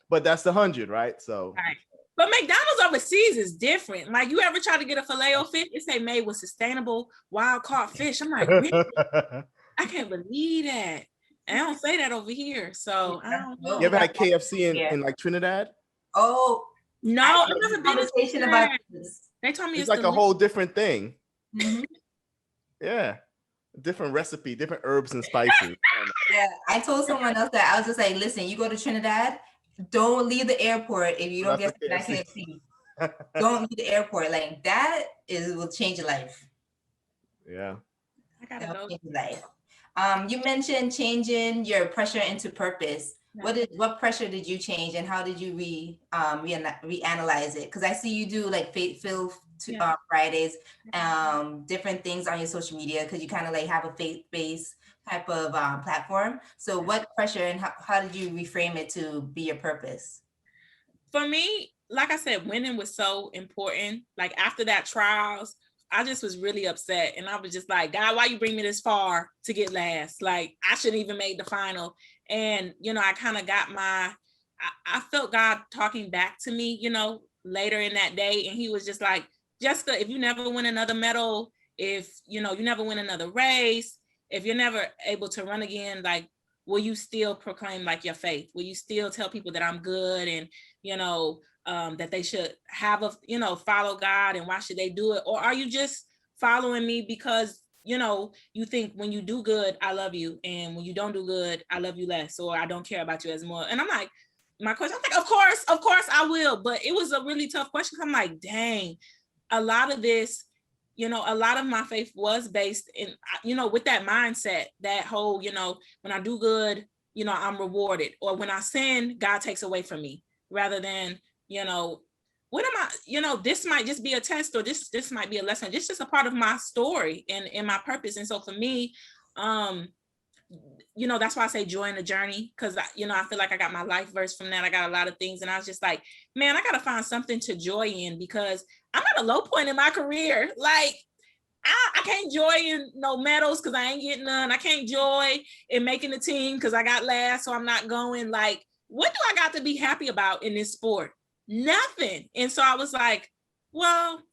but that's the 100, right? So. Right. But McDonald's overseas is different. Like, you ever try to get a Filet-O-Fish? It say made with sustainable wild caught fish. I'm like, really? I can't believe that. I don't say that over here. So I don't know. You ever had KFC in like Trinidad? Oh no, I've never been to Trinidad. About this. They told me it's like a whole different thing. Mm-hmm. Yeah. Different recipe, different herbs and spices. Yeah, I told someone else that I was just like, listen, you go to Trinidad, don't leave the airport if you don't get that KFC. Don't leave the airport. Like that will change your life. Yeah. I gotta go. Change your life. You mentioned changing your pressure into purpose. What pressure did you change, and how did you reanalyze it? Because I see you do like faith-filled Fridays, different things on your social media, because you kind of like have a faith-based type of platform. So what pressure and how did you reframe it to be your purpose? For me, like I said, winning was so important. Like after that trials, I just was really upset. And I was just like, God, why you bring me this far to get last? Like, I shouldn't even make the final. And, you know, I kind of got I felt God talking back to me, you know, later in that day. And he was just like, Jessica, if you never win another medal, if, you know, you never win another race, if you're never able to run again, like, will you still proclaim like your faith? Will you still tell people that I'm good and, you know, that they should have follow God, and why should they do it? Or are you just following me because, you know, you think when you do good, I love you. And when you don't do good, I love you less, or I don't care about you as more. And I'm like, my question, I'm like, of course I will. But it was a really tough question. I'm like, dang, a lot of this, you know, a lot of my faith was based in, you know, with that mindset, that whole, you know, when I do good, you know, I'm rewarded. Or when I sin, God takes away from me. rather than, what am I, this might just be a test, or this might be a lesson. This is just a part of my story and my purpose. And so for me, that's why I say joy in the journey, because I feel like I got my life verse from that. I got a lot of things, and I was just like, man, I got to find something to joy in, because I'm at a low point in my career. Like, I can't joy in no medals because I ain't getting none. I can't joy in making the team because I got last, so I'm not going. Like, what do I got to be happy about in this sport? Nothing. And so I was like, well,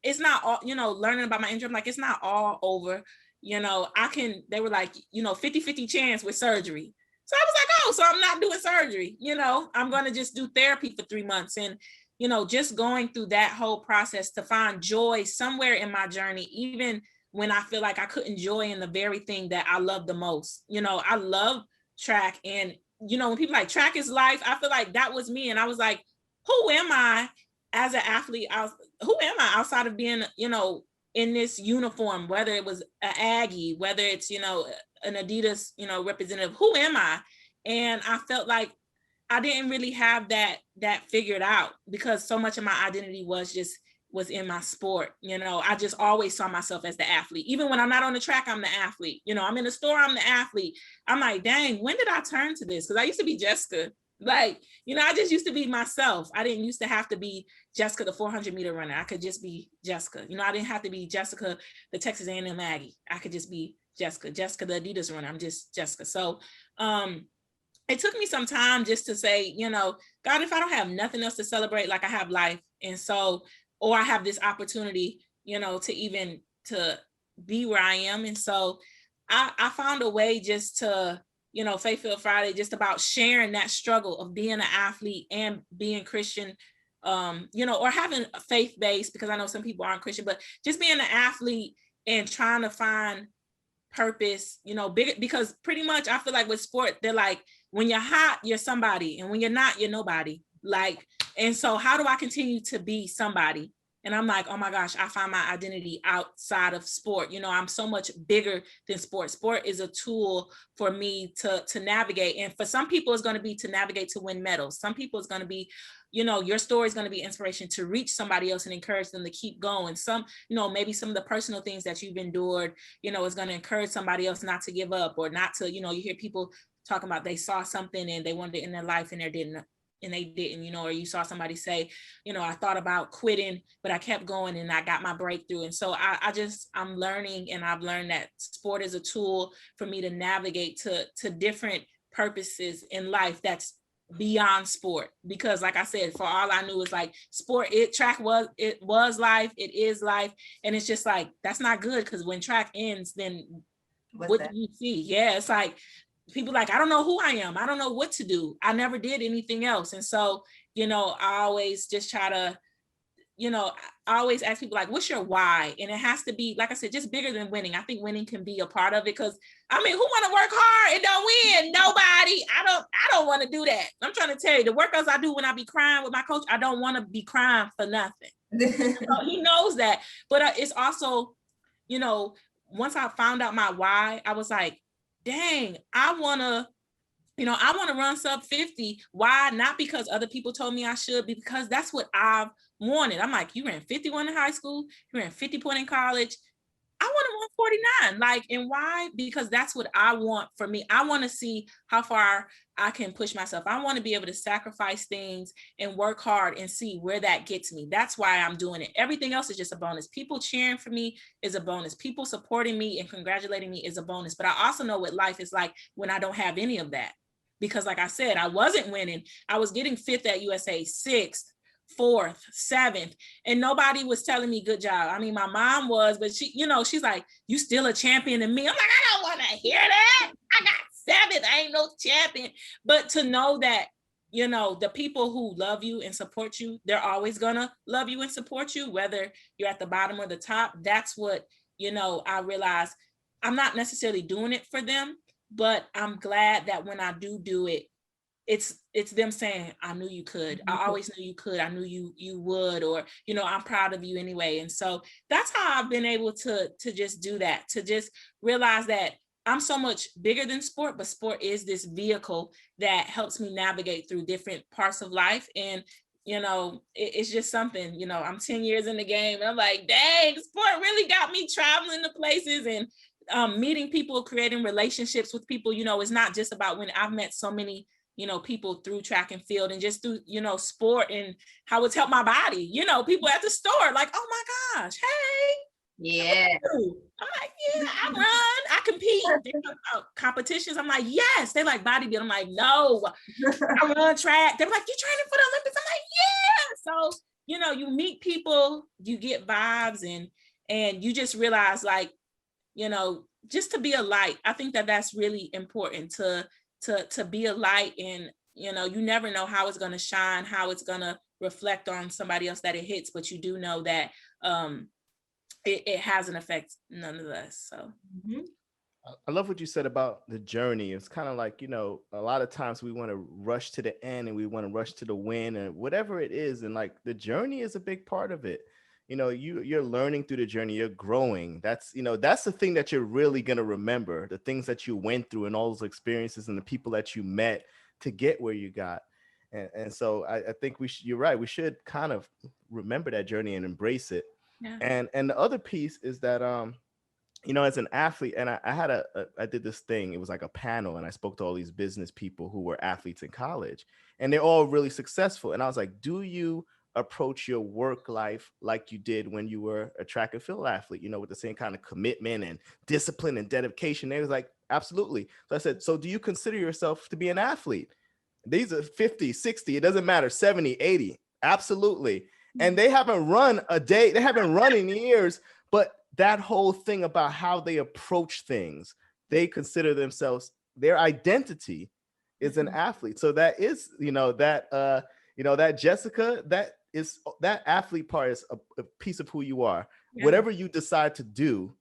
it's not all, learning about my injury. I'm like, it's not all over. They were like, 50-50 chance with surgery. So I was like, oh, so I'm not doing surgery. I'm going to just do therapy for 3 months. And, just going through that whole process to find joy somewhere in my journey, even when I feel like I couldn't joy in the very thing that I love the most. I love track. And, when people like track is life, I feel like that was me. And I was like, who am I as an athlete? Who am I outside of being, in this uniform, whether it was an Aggie, whether it's, an Adidas, representative, who am I? And I felt like I didn't really have that figured out, because so much of my identity was in my sport. I just always saw myself as the athlete. Even when I'm not on the track, I'm the athlete. I'm in the store, I'm the athlete. I'm like, dang, when did I turn to this? Because I used to be Jessica. Like, I just used to be myself. I didn't used to have to be Jessica, the 400-meter runner. I could just be Jessica. I didn't have to be Jessica, the Texas A&M Aggie. I could just be Jessica, the Adidas runner. I'm just Jessica. So it took me some time just to say, God, if I don't have nothing else to celebrate, like I have life. And so, or I have this opportunity, to be where I am. And so I found a way just to, Faith Filled Friday, just about sharing that struggle of being an athlete and being Christian, or having a faith base, because I know some people aren't Christian, but just being an athlete and trying to find purpose, because pretty much I feel like with sport, they're like, when you're hot, you're somebody, and when you're not, you're nobody. Like, and so how do I continue to be somebody? And I'm like, oh my gosh, I find my identity outside of sport. I'm so much bigger than sport. Sport is a tool for me to navigate. And for some people, it's going to be to navigate to win medals. Some people, it's going to be, your story is going to be inspiration to reach somebody else and encourage them to keep going. Some, maybe some of the personal things that you've endured, is going to encourage somebody else not to give up, or not to, you hear people talking about they saw something and they wanted it in their life and they didn't, or you saw somebody say, I thought about quitting, but I kept going and I got my breakthrough. And so I'm learning, and I've learned that sport is a tool for me to navigate to different purposes in life that's beyond sport. Because like I said, for all I knew, it's like sport, track was life, it is life. And it's just like, that's not good, because when track ends, then what do you see? Yeah, it's like, people like, I don't know who I am. I don't know what to do. I never did anything else. And so, I always just try to, I always ask people like, what's your why? And it has to be, like I said, just bigger than winning. I think winning can be a part of it, because who want to work hard and don't win? Nobody. I don't want to do that. I'm trying to tell you, the workouts I do when I be crying with my coach, I don't want to be crying for nothing. So he knows that. But it's also, once I found out my why, I was like, dang, I want to run sub 50. Why? Not because other people told me I should, because that's what I've wanted. I'm like, you ran 51 in high school, you ran 50 point in college. I want to run 49. Like, and why? Because that's what I want for me. I want to see how far I can push myself. I want to be able to sacrifice things and work hard and see where that gets me. That's why I'm doing it. Everything else is just a bonus. People cheering for me is a bonus. People supporting me and congratulating me is a bonus. But I also know what life is like when I don't have any of that. Because like I said, I wasn't winning. I was getting 5th at USA, 6th, 4th, 7th, and nobody was telling me good job. I mean, my mom was, but she, she's like, you still a champion to me. I'm like, I don't want to hear that. I got 7th. I ain't no champion. But to know that, the people who love you and support you, they're always gonna love you and support you, whether you're at the bottom or the top. That's what, I realized I'm not necessarily doing it for them, but I'm glad that when I do it, it's them saying, I knew you could. I always knew you could. I knew you would, or, I'm proud of you anyway. And so that's how I've been able to just do that, to just realize that I'm so much bigger than sport, but sport is this vehicle that helps me navigate through different parts of life. And, you know, it's just something, you know, I'm 10 years in the game and I'm like, dang, sport really got me traveling to places and meeting people, creating relationships with people. You know, it's not just about when I've met so many, you know, people through track and field and just through, you know, sport and how it's helped my body. You know, people at the store like, oh my gosh, hey. Yeah. I'm like, yeah, I run, I compete. They talk about competitions. I'm like, yes. They like bodybuilding. I'm like, no, I run track. They're like, you training for the Olympics? I'm like, yeah. So, you know, you meet people, you get vibes, and you just realize, like, you know, just to be a light. I think that that's really important to be a light. And, you know, you never know how it's going to shine, how it's going to reflect on somebody else that it hits, but you do know that it has an effect nonetheless. So I love what you said about the journey. It's kind of like, you know, a lot of times we want to rush to the end and we want to rush to the win and whatever it is. And like the journey is a big part of it. You know, you're learning through the journey, you're growing. That's, you know, that's the thing that you're really going to remember, the things that you went through and all those experiences and the people that you met to get where you got. And so I think you're right. We should kind of remember that journey and embrace it. yeah. And the other piece is that, you know, as an athlete, and I did this thing, it was like a panel, and I spoke to all these business people who were athletes in college, and they're all really successful. And I was like, do you approach your work life like you did when you were a track and field athlete, you know, with the same kind of commitment and discipline and dedication? They was like, absolutely. So I said, so do you consider yourself to be an athlete? These are 50, 60, it doesn't matter, 70, 80. Absolutely. And they haven't run a day, they haven't run in years, but that whole thing about how they approach things, they consider themselves, their identity is an athlete. So that is, you know, that Jessica, that athlete part is a piece of who you are. Yeah. Whatever you decide to do,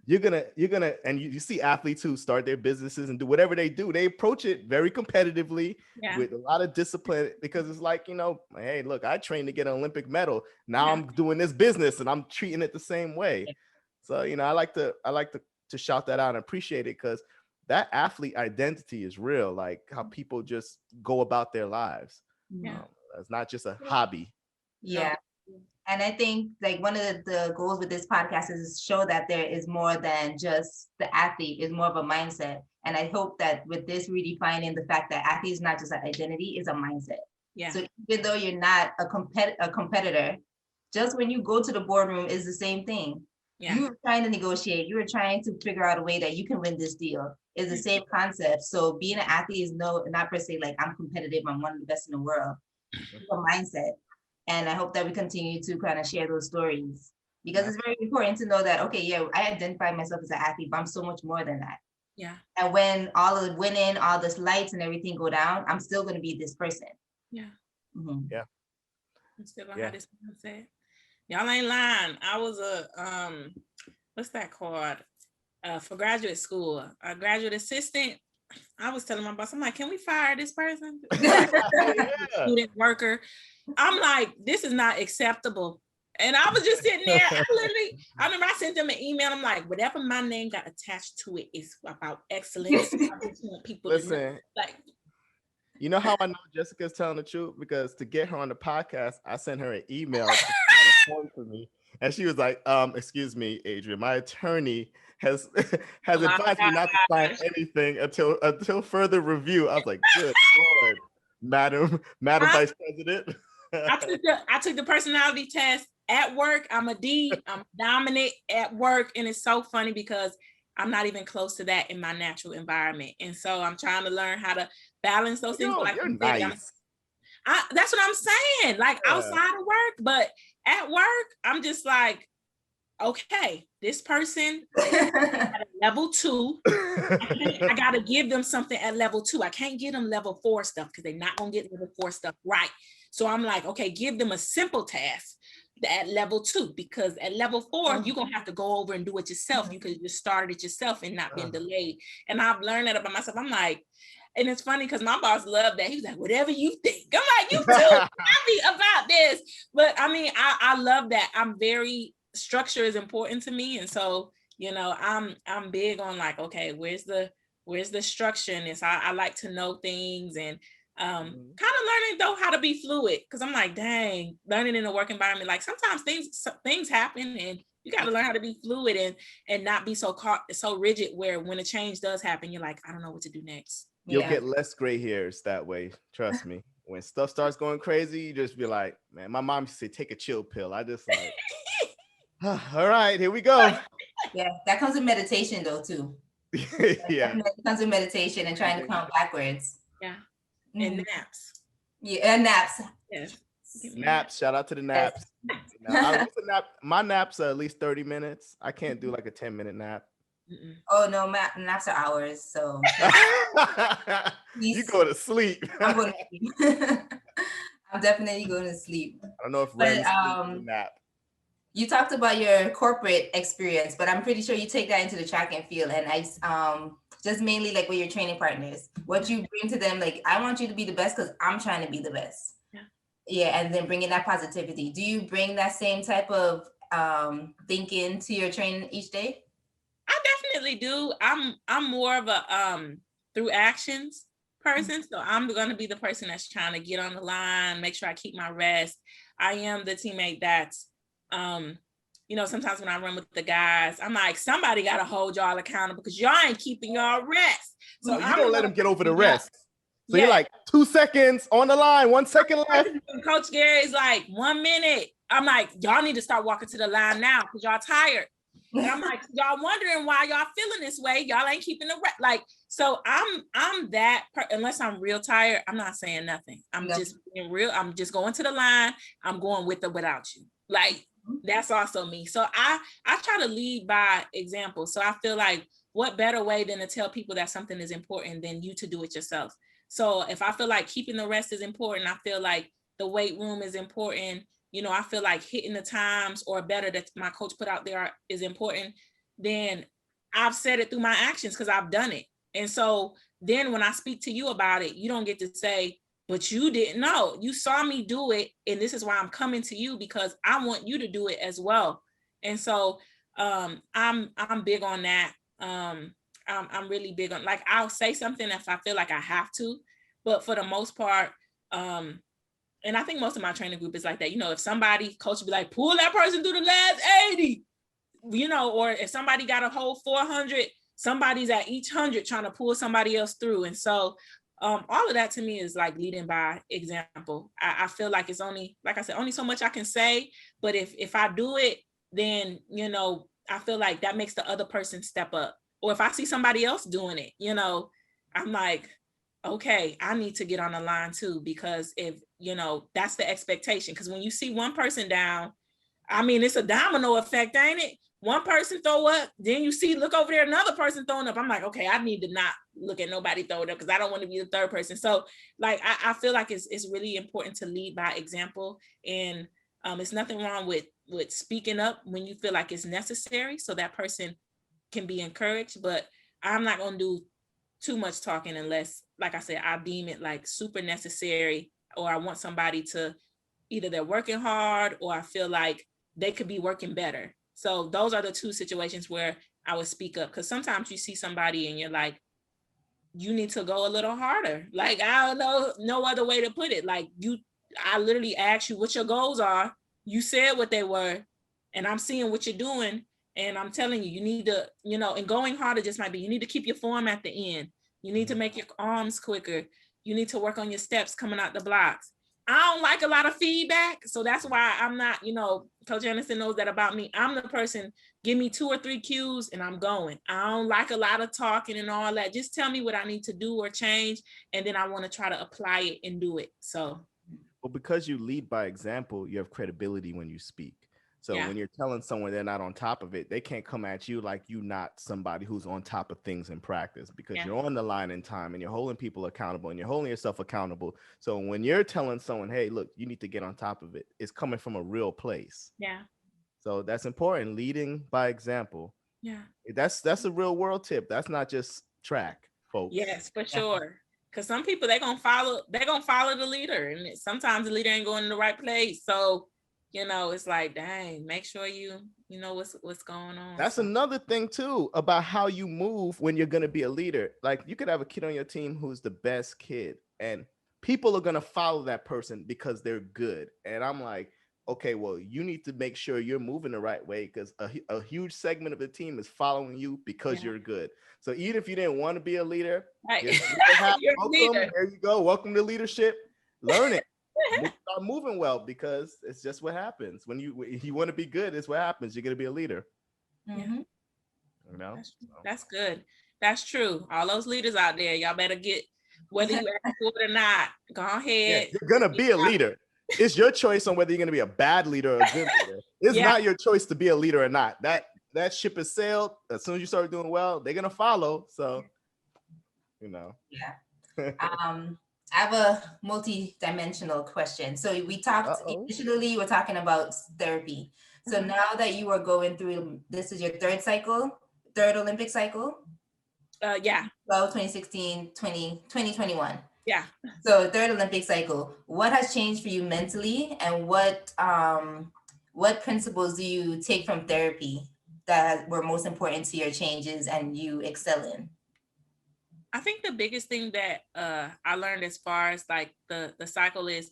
you're gonna, and you see athletes who start their businesses and do whatever they do, they approach it very competitively with a lot of discipline, because it's like, you know, hey, look, I trained to get an Olympic medal. Now I'm doing this business and I'm treating it the same way. So, you know, I like to shout that out and appreciate it, because that athlete identity is real, like how people just go about their lives. It's not just a hobby. Yeah. And I think like one of the goals with this podcast is show that there is more than just the athlete, is more of a mindset. And I hope that with this redefining the fact that athlete is not just an identity, it's a mindset. Yeah. So even though you're not a competitor, just when you go to the boardroom is the same thing. Yeah. You were trying to negotiate, you were trying to figure out a way that you can win this deal. It's the same concept. So being an athlete is not per se like I'm competitive, I'm one of the best in the world. It's a mindset. And I hope that we continue to kind of share those stories, because it's very important to know that, okay, yeah, I identify myself as an athlete, but I'm so much more than that. Yeah. And when all of the winning, all this lights and everything go down, I'm still going to be this person. Yeah. Mm-hmm. Yeah. I'm still gonna have this mindset. Y'all ain't lying. I was a what's that called? For graduate school, a graduate assistant. I was telling my boss, I'm like, can we fire this person? Student worker. I'm like, this is not acceptable. And I was just sitting there. I remember I sent them an email. I'm like, whatever my name got attached to it is about excellence. I just want people to know, like, you know how I know Jessica's telling the truth? Because to get her on the podcast, I sent her an email for me, and she was like, excuse me, Adrian, my attorney has advised me not to sign anything until further review. I was like, good Lord, Madam Vice President. I took the personality test at work. I'm a D. I'm dominant at work, and it's so funny because I'm not even close to that in my natural environment, and so I'm trying to learn how to balance those things. Like you're nice. That's what I'm saying. Like outside of work, but at work, I'm just like, okay, this person at a level 2. I gotta give them something at level 2. I can't give them level 4 stuff because they're not gonna get level 4 stuff right. So I'm like, okay, give them a simple task at level 2, because at level 4, you're gonna have to go over and do it yourself. You could just start it yourself and not been delayed. And I've learned that about myself. I'm like, and it's funny because my boss loved that. He was like, whatever you think. I'm like, you too happy about this. But I mean, I love that. I'm very, structure is important to me. And so You know, I'm big on like, okay, where's the structure in this? I like to know things, and kind of learning though how to be fluid, because I'm like, dang, learning in a work environment, like sometimes things happen, and you got to learn how to be fluid and not be so rigid, where when a change does happen, you're like, I don't know what to do next. You'll get less gray hairs that way. Trust me. When stuff starts going crazy, you just be like, man, my mom used to say, take a chill pill. I just like, all right, here we go. Yeah, that comes with meditation though too. Yeah. That comes with meditation and trying to count backwards. Yeah. And naps. Yeah, and naps. Yes. Naps. Shout out to the naps. Yes. My naps are at least 30 minutes. I can't do like a 10-minute nap. Oh no, naps are hours. So you go to sleep. I'm going to sleep. I'm definitely going to sleep. I don't know if Rams nap. You talked about your corporate experience, but I'm pretty sure you take that into the track and field. And I just mainly like with your training partners, what you bring to them, like, I want you to be the best because I'm trying to be the best. Yeah, and then bringing that positivity. Do you bring that same type of thinking to your training each day? I definitely do. I'm more of a through actions person. So I'm going to be the person that's trying to get on the line, make sure I keep my rest. I am the teammate that's, sometimes when I run with the guys, I'm like, somebody got to hold y'all accountable because y'all ain't keeping y'all rest. So you don't let them get over the rest. So you're like 2 seconds on the line, 1 second left. Coach Gary's like 1 minute. I'm like, y'all need to start walking to the line now because y'all tired. And I'm like, y'all wondering why y'all feeling this way. Y'all ain't keeping the rest. Like, so I'm that, unless I'm real tired, I'm not saying nothing. I'm just being real. I'm just going to the line. I'm going with or without you. Like, that's also me. So I try to lead by example. So I feel like what better way than to tell people that something is important than you to do it yourself. So if I feel like keeping the rest is important, I feel like the weight room is important. I feel like hitting the times or better that my coach put out there is important, then I've said it through my actions because I've done it. And so then when I speak to you about it, you don't get to say, but you didn't know. You saw me do it. And this is why I'm coming to you because I want you to do it as well. And so I'm big on that. I'm really big on, like, I'll say something if I feel like I have to, but for the most part, and I think most of my training group is like that. If somebody, coach will be like, pull that person through the last 80, or if somebody got a whole 400, somebody's at each 100 trying to pull somebody else through. And so all of that to me is like leading by example. I feel like it's only, like I said, only so much I can say, but if I do it, then, I feel like that makes the other person step up. Or if I see somebody else doing it, I'm like, okay, I need to get on the line too, because if, that's the expectation. Because when you see one person down, I mean, it's a domino effect, ain't it? One person throw up, then you look over there, another person throwing up. I'm like, okay, I need to not look at nobody throwing up because I don't want to be the third person. So like, I feel like it's really important to lead by example. And it's nothing wrong with speaking up when you feel like it's necessary so that person can be encouraged. But I'm not going to do too much talking unless, like I said, I deem it like super necessary, or I want somebody to either they're working hard or I feel like they could be working better. So those are the two situations where I would speak up, because sometimes you see somebody and you're like, you need to go a little harder. Like, I don't know, no other way to put it. Like, I literally asked you what your goals are. You said what they were, and I'm seeing what you're doing. And I'm telling you, you need to, and going harder just might be, you need to keep your form at the end. You need to make your arms quicker. You need to work on your steps coming out the blocks. I don't like a lot of feedback. So that's why I'm not, Coach Anderson knows that about me. I'm the person, give me 2 or 3 cues and I'm going. I don't like a lot of talking and all that. Just tell me what I need to do or change. And then I want to try to apply it and do it. So. Well, because you lead by example, you have credibility when you speak. So when you're telling someone they're not on top of it, they can't come at you like you not somebody who's on top of things in practice, because you're on the line in time and you're holding people accountable and you're holding yourself accountable. So when you're telling someone, hey, look, you need to get on top of it, it's coming from a real place. Yeah. So that's important, leading by example. Yeah. That's a real world tip. That's not just track, folks. Yes, for sure. Because some people, they're gonna follow the leader, and sometimes the leader ain't going in the right place. So it's like, dang, make sure you know what's going on. That's another thing too about how you move when you're going to be a leader. Like you could have a kid on your team who's the best kid, and people are going to follow that person because they're good. And I'm like, okay, well, you need to make sure you're moving the right way, because a huge segment of the team is following you because you're good. So even if you didn't want to be a leader, right. welcome. There you go. Welcome to leadership. Learn it. Start moving well, because it's just what happens when you want to be good. It's what happens. You're going to be a leader. Mm-hmm. You know, that's good. That's true. All those leaders out there, y'all better get, whether you ask for it or not, go ahead. Yeah, you're gonna be a leader. It's your choice on whether you're gonna be a bad leader or a good leader. It's not your choice to be a leader or not. That ship has sailed. As soon as you start doing well, they're gonna follow. So, Yeah. I have a multi-dimensional question. So we talked initially, you were talking about therapy. So now that you are going through, this is your third Olympic cycle? Yeah. 2016, 2021. Yeah. So third Olympic cycle, what has changed for you mentally, and what principles do you take from therapy that were most important to your changes and you excel in? I think the biggest thing that I learned as far as like the cycle is,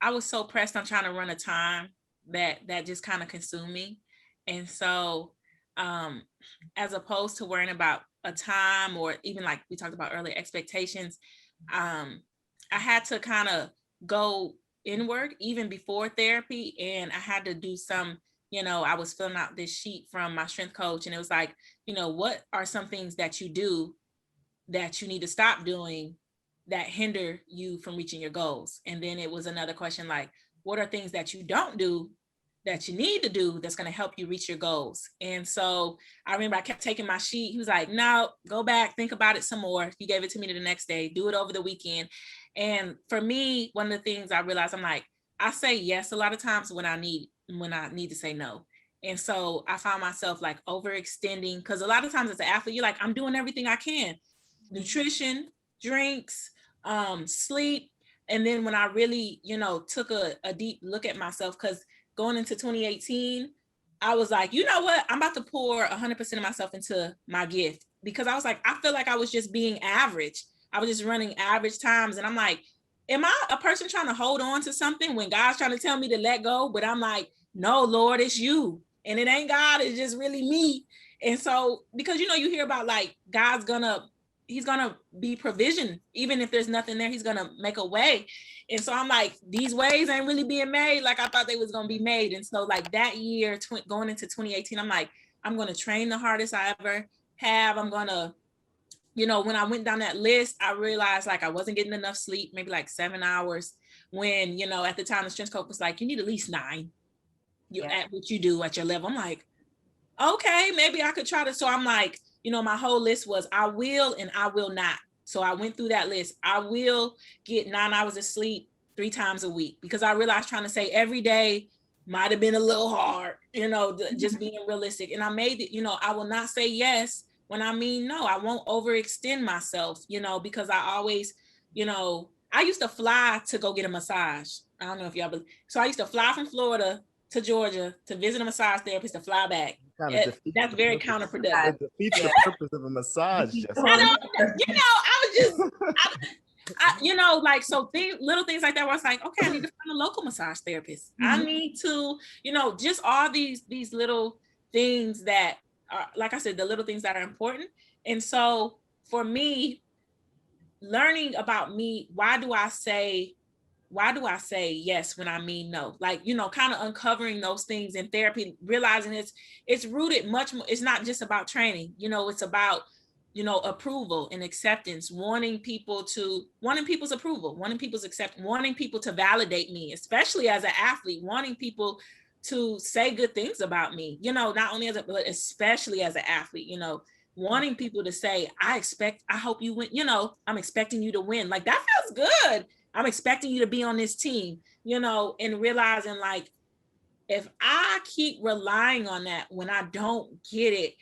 I was so pressed on trying to run a time that just kind of consumed me. And so as opposed to worrying about a time, or even like we talked about earlier, expectations, I had to kind of go inward even before therapy. And I had to do some, I was filling out this sheet from my strength coach, and it was like, what are some things that you do that you need to stop doing that hinder you from reaching your goals? And then it was another question like, what are things that you don't do that you need to do that's going to help you reach your goals? And so I remember I kept taking my sheet. He was like, no, go back, think about it some more. He gave it to me the next day, do it over the weekend. And for me, one of the things I realized, I'm like, I say yes a lot of times when I need to say no. And so I found myself like overextending, because a lot of times as an athlete, you're like, I'm doing everything I can. Nutrition, drinks, sleep. And then when I really, took a deep look at myself, because going into 2018, I was like, you know what? I'm about to pour 100% of myself into my gift, because I was like, I feel like I was just being average. I was just running average times. And I'm like, am I a person trying to hold on to something when God's trying to tell me to let go? But I'm like, no, Lord, it's you. And it ain't God, it's just really me. And so, because, you hear about like, he's gonna be provision. Even if there's nothing there, he's gonna make a way. And so I'm like, these ways ain't really being made like I thought they was gonna be made. And so like that year, going into 2018, I'm like, I'm gonna train the hardest I ever have. I'm gonna, when I went down that list, I realized like I wasn't getting enough sleep, maybe like 7 hours, when, at the time the strength coach was like, you need at least 9 at what you do at your level. I'm like, okay, maybe I could try to. So I'm like, my whole list was I will and I will not. So I went through that list. I will get 9 hours of sleep 3 times a week, because I realized trying to say every day might have been a little hard, just being realistic. And I made it, I will not say yes when I mean no. I won't overextend myself, because I always, I used to fly to go get a massage. I don't know if y'all believe. So I used to fly from Florida to Georgia to visit a massage therapist, to fly back. That's very counterproductive. It defeats the purpose of a massage. I was just, like, so little things like that, where I was like, okay, I need to find a local massage therapist. I need to, just all these little things that are, like I said, the little things that are important. And so for me, learning about me, why do I say yes when I mean no? Like, kind of uncovering those things in therapy, realizing it's rooted much more. It's not just about training, it's about, approval and acceptance, wanting people's approval, wanting people's acceptance, wanting people to validate me, especially as an athlete, wanting people to say good things about me, not only but especially as an athlete, wanting people to say, I hope you win, I'm expecting you to win. Like, that feels good. I'm expecting you to be on this team, and realizing like, if I keep relying on that when I don't get it,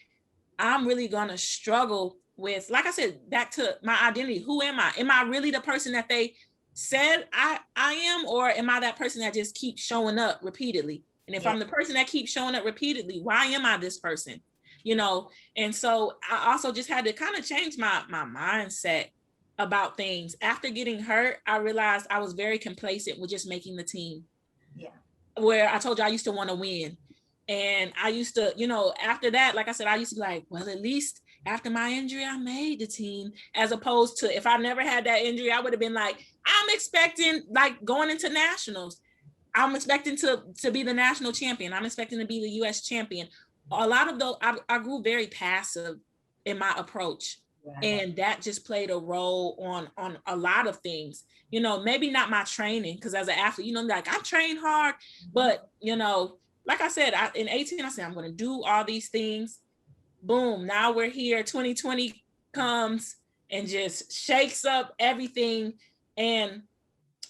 I'm really going to struggle with, like I said, back to my identity. Who am I? Am I really the person that they said I am? Or am I that person that just keeps showing up repeatedly? And if I'm the person that keeps showing up repeatedly, why am I this person? You know, and so I also just had to kind of change my mindset about things. After getting hurt, I realized I was very complacent with just making the team. Yeah. Where I told you I used to want to win. And I used to, you know, after that, like I said, I used to be like, well, at least after my injury, I made the team. As opposed to if I never had that injury, I would have been like, I'm expecting like going into nationals. I'm expecting to be the national champion. I'm expecting to be the US champion. A lot of those, I grew very passive in my approach. Yeah. And that just played a role on a lot of things. You know, maybe not my training, because as an athlete, you know, like I train hard, but you know, like I said, in 18, I said, I'm going to do all these things. Boom. Now we're here. 2020 comes and just shakes up everything. And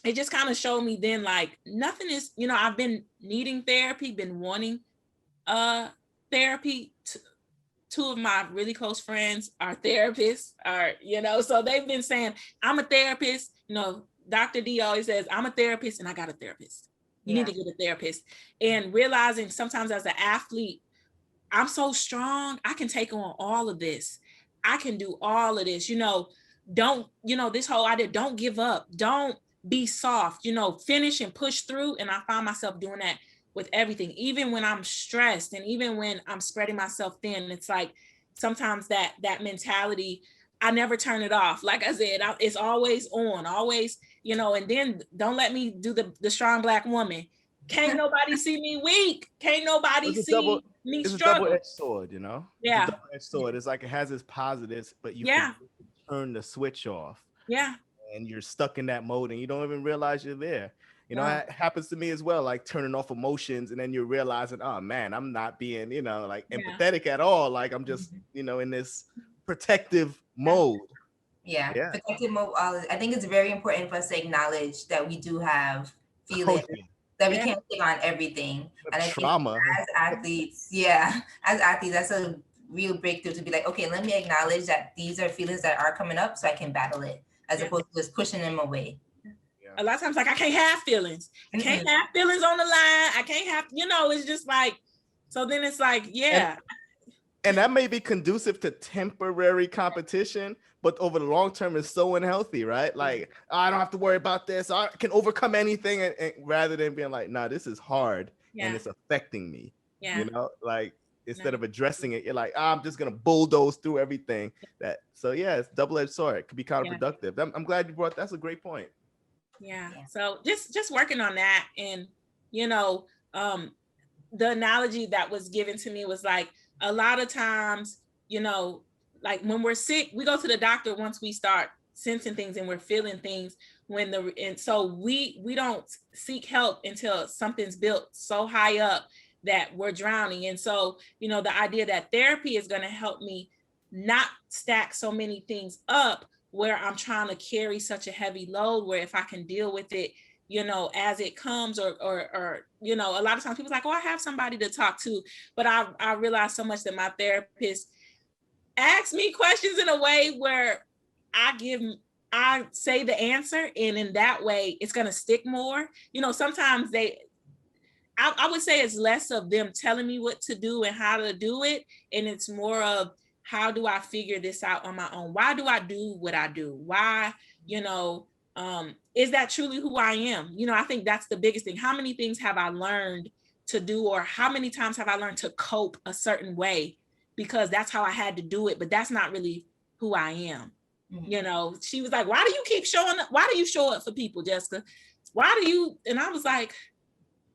it just kind of showed me then, like, nothing is, you know, I've been needing therapy, been wanting therapy. Two of my really close friends are therapists, you know, so they've been saying, I'm a therapist. You know, Dr. D always says, I'm a therapist and I got a therapist. You need to get a therapist. And realizing sometimes as an athlete, I'm so strong, I can take on all of this. I can do all of this, you know, don't, you know, this whole idea, don't give up, don't be soft, you know, finish and push through. And I find myself doing that with everything, even when I'm stressed and even when I'm spreading myself thin. It's like sometimes that mentality, I never turn it off. Like I said, it's always on, always, you know, and then don't let me do the strong Black woman. Can't nobody see me weak. Can't nobody see me struggle. It's a double-edged sword, you know? Yeah. It's a double-edged sword. It's like it has its positives, but you can turn the switch off. Yeah. And you're stuck in that mode and you don't even realize you're there. You know, it happens to me as well, like turning off emotions and then you're realizing, oh man, I'm not being, you know, like empathetic at all. Like I'm just, you know, in this protective mode. Yeah. Protective mode. I think it's very important for us to acknowledge that we do have feelings, that we can't take on everything. And trauma. I think as athletes, that's a real breakthrough to be like, okay, let me acknowledge that these are feelings that are coming up so I can battle it, as opposed to just pushing them away. A lot of times, like, I can't have feelings. I can't have feelings on the line. I can't have, you know, it's just like, so then it's like, And that may be conducive to temporary competition, but over the long term is so unhealthy, right? Like, I don't have to worry about this. I can overcome anything. And rather than being like, nah, this is hard and it's affecting me, you know, like instead of addressing it, you're like, I'm just going to bulldoze through everything So it's double-edged sword. It could be counterproductive. I'm glad you brought, that's a great point. Yeah. So just working on that. And, you know, the analogy that was given to me was like, a lot of times, you know, like when we're sick, we go to the doctor once we start sensing things and we're feeling things and so we don't seek help until something's built so high up that we're drowning. And so, you know, the idea that therapy is going to help me not stack so many things up where I'm trying to carry such a heavy load, where if I can deal with it, you know, as it comes, or you know, a lot of times people's like, oh, I have somebody to talk to, but I realize so much that my therapist asks me questions in a way where I say the answer, and in that way, it's gonna stick more. You know, sometimes I would say it's less of them telling me what to do and how to do it, and it's more of, how do I figure this out on my own? Why do I do what I do? Why, you know, is that truly who I am? You know, I think that's the biggest thing. How many things have I learned to do, or how many times have I learned to cope a certain way because that's how I had to do it, but that's not really who I am. Mm-hmm. You know, she was like, why do you keep showing up? Why do you show up for people, Jessica? Why do you? And I was like,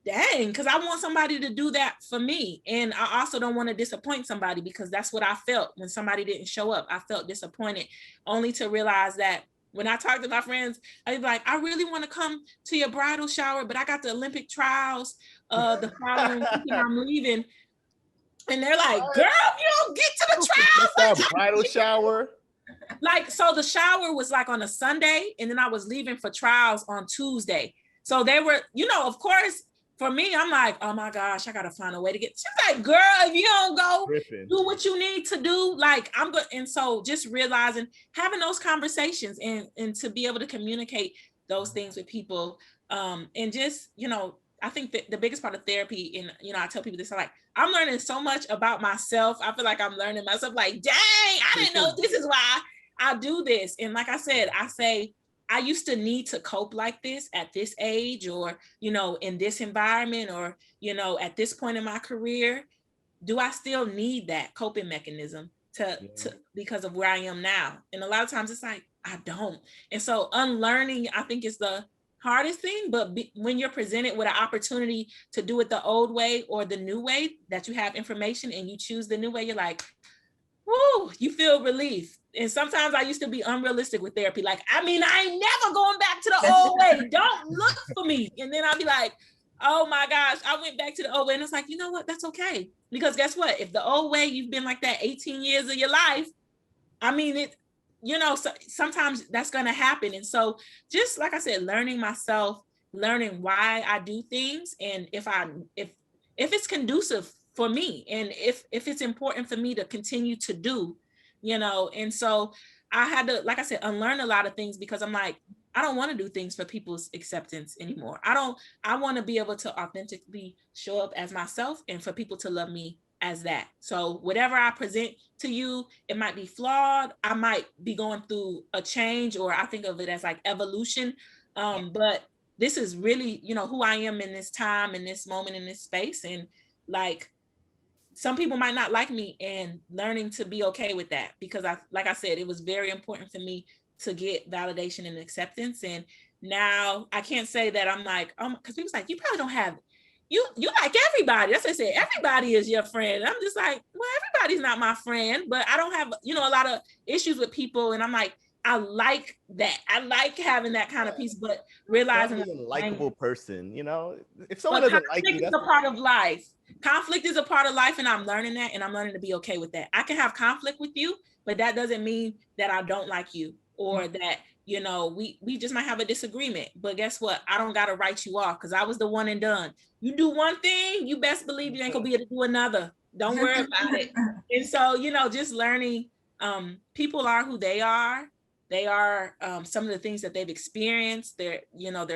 dang, because I want somebody to do that for me. And I also don't want to disappoint somebody, because that's what I felt when somebody didn't show up. I felt disappointed, only to realize that when I talk to my friends, I'd be like, I really want to come to your bridal shower, but I got the Olympic trials the following week and I'm leaving. And they're like, girl, you don't get to the trials. That bridal shower. Like, so the shower was like on a Sunday, and then I was leaving for trials on Tuesday. So they were, you know, of course, for me, I'm like, oh my gosh, I gotta find a way to get. She's like, girl, if you don't go do what you need to do, like I'm good. And so just realizing, having those conversations and to be able to communicate those things with people, and just, you know, I think that the biggest part of therapy, and I tell people this, I'm learning so much about myself. I feel like I'm learning myself, like, dang, I didn't know this is why I do this. And like I said, I used to need to cope like this at this age, or, in this environment, or, at this point in my career. Do I still need that coping mechanism to because of where I am now? And a lot of times it's like, I don't. And so unlearning, I think, is the hardest thing. But when you're presented with an opportunity to do it the old way or the new way, that you have information and you choose the new way, you're like, whoo, you feel relief. And sometimes I used to be unrealistic with therapy. Like, I ain't never going back to the old way. Don't look for me. And then I'll be like, oh my gosh, I went back to the old way. And it's like, you know what? That's okay. Because guess what? If the old way, you've been like that 18 years of your life, so sometimes that's going to happen. And so just like I said, learning myself, learning why I do things. And if it's conducive for me, and if it's important for me to continue to do, and so I had to, like I said, unlearn a lot of things, because I'm like, I don't want to do things for people's acceptance anymore. I want to be able to authentically show up as myself and for people to love me as that. So whatever I present to you, it might be flawed. I might be going through a change, or I think of it as like evolution. But this is really, who I am in this time, in this moment, in this space. And like, some people might not like me, and learning to be okay with that, because like I said, it was very important for me to get validation and acceptance. And now I can't say that I'm like, because people's like, you probably don't have, you like everybody. That's what I said. Everybody is your friend. I'm just like, well, everybody's not my friend, but I don't have, a lot of issues with people. And I'm like, I like that. I like having that kind of peace, but realizing a likable person, if someone doesn't like you, that's a part of life. Conflict is a part of life, and I'm learning that, and I'm learning to be okay with that. I can have conflict with you, but that doesn't mean that I don't like you, or that, we just might have a disagreement. But guess what? I don't got to write you off, because I was the one and done. You do one thing, you best believe you ain't gonna be able to do another. Don't worry about it. And so, just learning, people are who they are. They are some of the things that they've experienced, their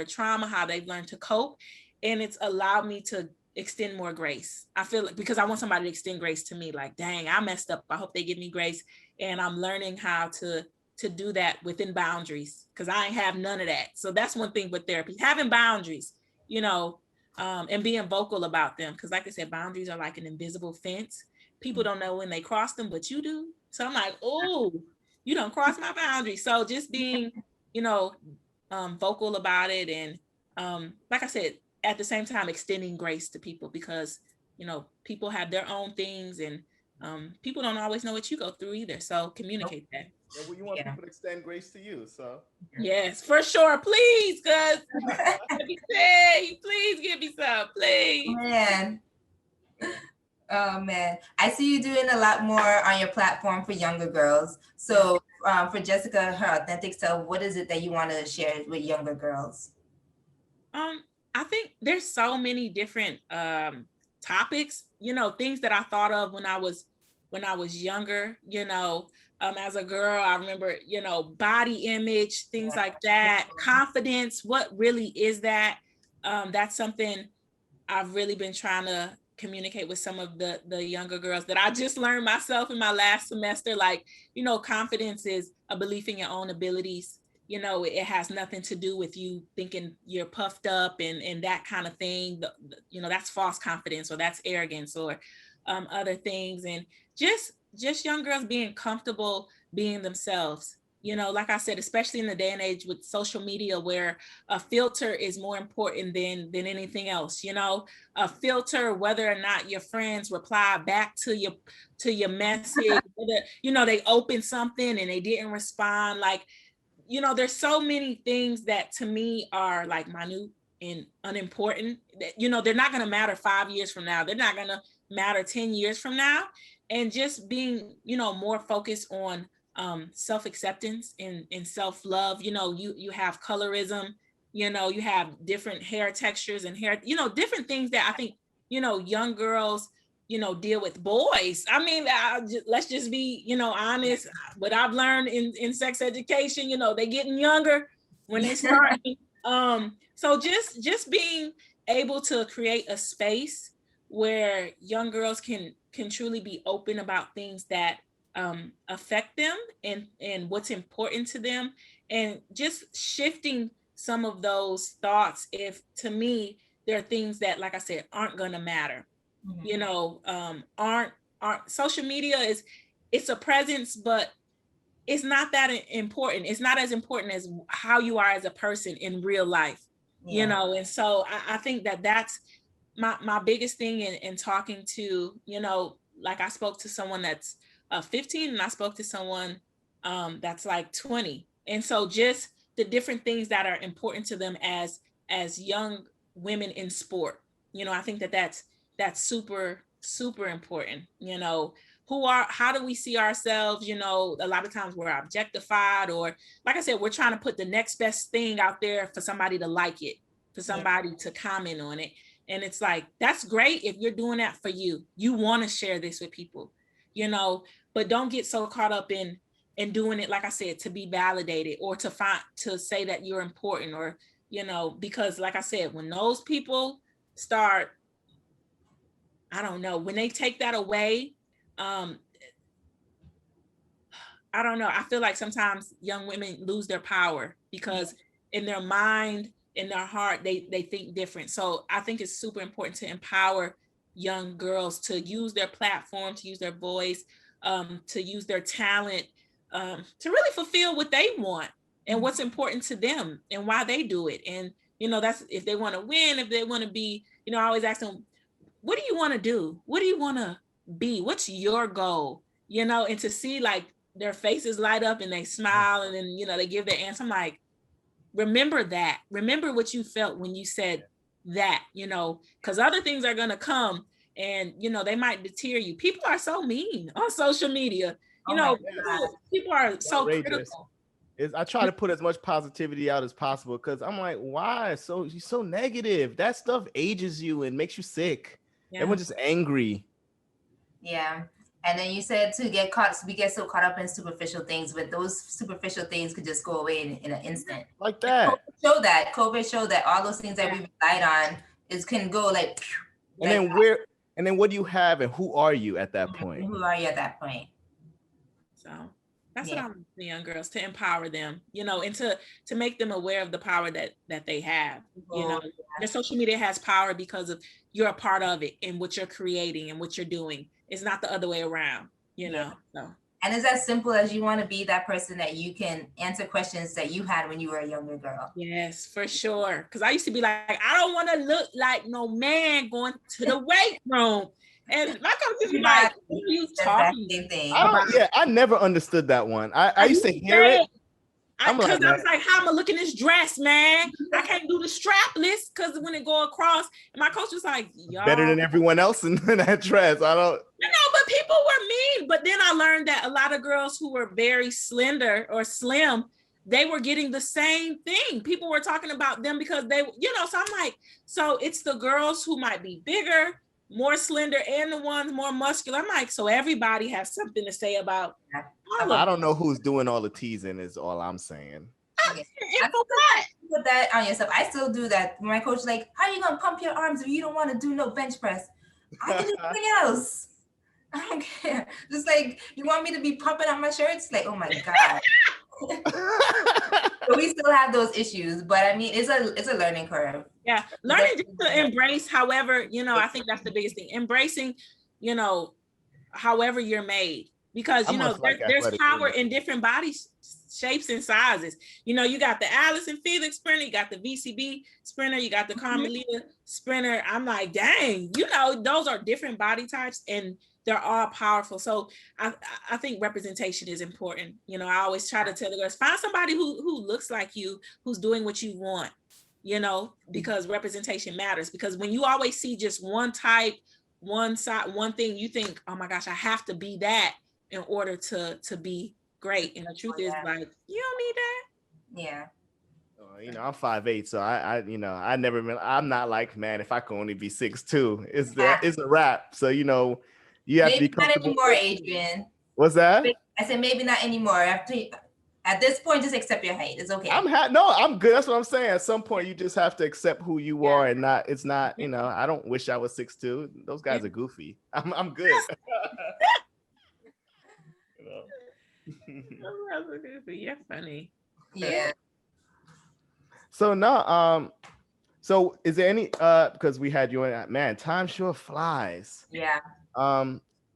trauma, how they've learned to cope. And it's allowed me to extend more grace. I feel like, because I want somebody to extend grace to me, like, dang, I messed up. I hope they give me grace. And I'm learning how to do that within boundaries, because I ain't have none of that. So that's one thing with therapy, having boundaries, and being vocal about them. Because like I said, boundaries are like an invisible fence. People don't know when they cross them, but you do. So I'm like, oh, you don't cross my boundaries. So just being, vocal about it. And like I said, at the same time, extending grace to people, because, people have their own things, and people don't always know what you go through either. So communicate that. Yeah, well, you want people to extend grace to you, so. Yes, for sure. Please, cuz. Please give me some, please. Man. Oh, man. I see you doing a lot more on your platform for younger girls. So for Jessica, her authentic self, what is it that you want to share with younger girls? I think there's so many different topics, things that I thought of when I was younger, as a girl. I remember, body image, things like that, confidence. What really is that? That's something I've really been trying to communicate with some of the younger girls that I just learned myself in my last semester. Like, confidence is a belief in your own abilities. It has nothing to do with you thinking you're puffed up and that kind of thing. That's false confidence, or that's arrogance, or other things. And just young girls being comfortable being themselves. Like I said, especially in the day and age with social media, where a filter is more important than anything else. A filter, whether or not your friends reply back to your message, whether, they open something and they didn't respond. Like, there's so many things that to me are like minute and unimportant. They're not going to matter 5 years from now. They're not going to matter 10 years from now. And just being, more focused on self-acceptance and self-love. You have colorism, you have different hair textures and hair, different things that I think, young girls, deal with. Boys, let's just be, honest. What I've learned in sex education, they getting younger when they start. So just being able to create a space where young girls can truly be open about things that affect them and what's important to them, and just shifting some of those thoughts. If to me, there are things that, like I said, aren't going to matter, you know, aren't social media it's a presence, but it's not that important. It's not as important as how you are as a person in real life, you know? And so I think that that's my biggest thing in talking to, you know, like I spoke to someone that's 15 and I spoke to someone that's like 20. And so just the different things that are important to them as young women in sport, you know, I think that that's super, super important, you know. How do we see ourselves? You know, a lot of times we're objectified, or like I said, we're trying to put the next best thing out there for somebody to like it, for somebody to comment on it. And it's like, that's great if you're doing that for you. You want to share this with people, you know, but don't get so caught up in doing it, like I said, to be validated or to say that you're important, or, you know, because like I said, when those people start, I don't know, when they take that away, I don't know. I feel like sometimes young women lose their power because in their mind, in their heart, they think different. So I think it's super important to empower young girls to use their platform, to use their voice, to use their talent, to really fulfill what they want and what's important to them and why they do it. And, you know, that's if they want to win, if they want to be, you know, I always ask them, what do you want to do? What do you want to be? What's your goal? You know, and to see like their faces light up and they smile and then, you know, they give their answer. I'm like, remember that. Remember what you felt when you said that, you know, because other things are going to come and, you know, they might deter you. People are so mean on social media. You know, people are so critical. I try to put as much positivity out as possible because I'm like, why? So you're so negative. That stuff ages you and makes you sick. Everyone's just angry. Yeah. And then you said we get so caught up in superficial things, but those superficial things could just go away in an instant. Like that. COVID showed that all those things that we relied on can go like. And then what do you have and who are you at that point? Who are you at that point? So that's what I'm telling young girls, to empower them, you know, and to make them aware of the power that they have. You know, their social media has power because of you're a part of it and what you're creating and what you're doing. It's not the other way around, you know. So. And it's as simple as you want to be that person that you can answer questions that you had when you were a younger girl. Yes, for sure. Because I used to be like, I don't want to look like no man going to the weight room. And my coach would be like, what are you talking about? I never understood that one. I used to hear it. Because I was like, how am I looking this dress, man? I can't do the strapless because when it go across, and my coach was like, y'all better than everyone else in that dress. I don't. I know, but people were mean. But then I learned that a lot of girls who were very slender or slim, they were getting the same thing. People were talking about them because they, you know, so I'm like, so it's the girls who might be bigger, more slender, and the ones more muscular. I'm like, so everybody has something to say about. I don't know who's doing all the teasing is all I'm saying. Okay. Put that on yourself. I still do that. My coach is like, how are you going to pump your arms if you don't want to do no bench press? I can do something else. I don't care. Just like, you want me to be pumping on my shirts? Like, oh my God. So we still have those issues, but I mean, it's a learning curve. Yeah, learning just to embrace, however, you know, I think that's the biggest thing. Embracing, you know, however you're made. Because, you know, there's power in different body shapes and sizes. You know, you got the Allison Felix sprinter, you got the VCB sprinter, you got the Carmelita sprinter. I'm like, dang, you know, those are different body types and they're all powerful. So I think representation is important. You know, I always try to tell the girls, find somebody who looks like you, who's doing what you want, you know, because representation matters. Because when you always see just one type, one side, one thing, you think, oh my gosh, I have to be that in order to be great. And the truth is, like, you don't need that. Yeah. You know, I'm 5'8", so I'm not like, man, if I could only be 6'2", it's a wrap. So, you know, you have to be comfortable. Not anymore, Adrian. What's that? I said maybe not anymore. After At this point, just accept your height. It's okay. I'm good. That's what I'm saying. At some point, you just have to accept who you are, and it's not, I don't wish I was 6'2". Those guys are goofy. I'm good. You're funny. Yeah. So now, so is there any because we had you in, man, time sure flies. Yeah.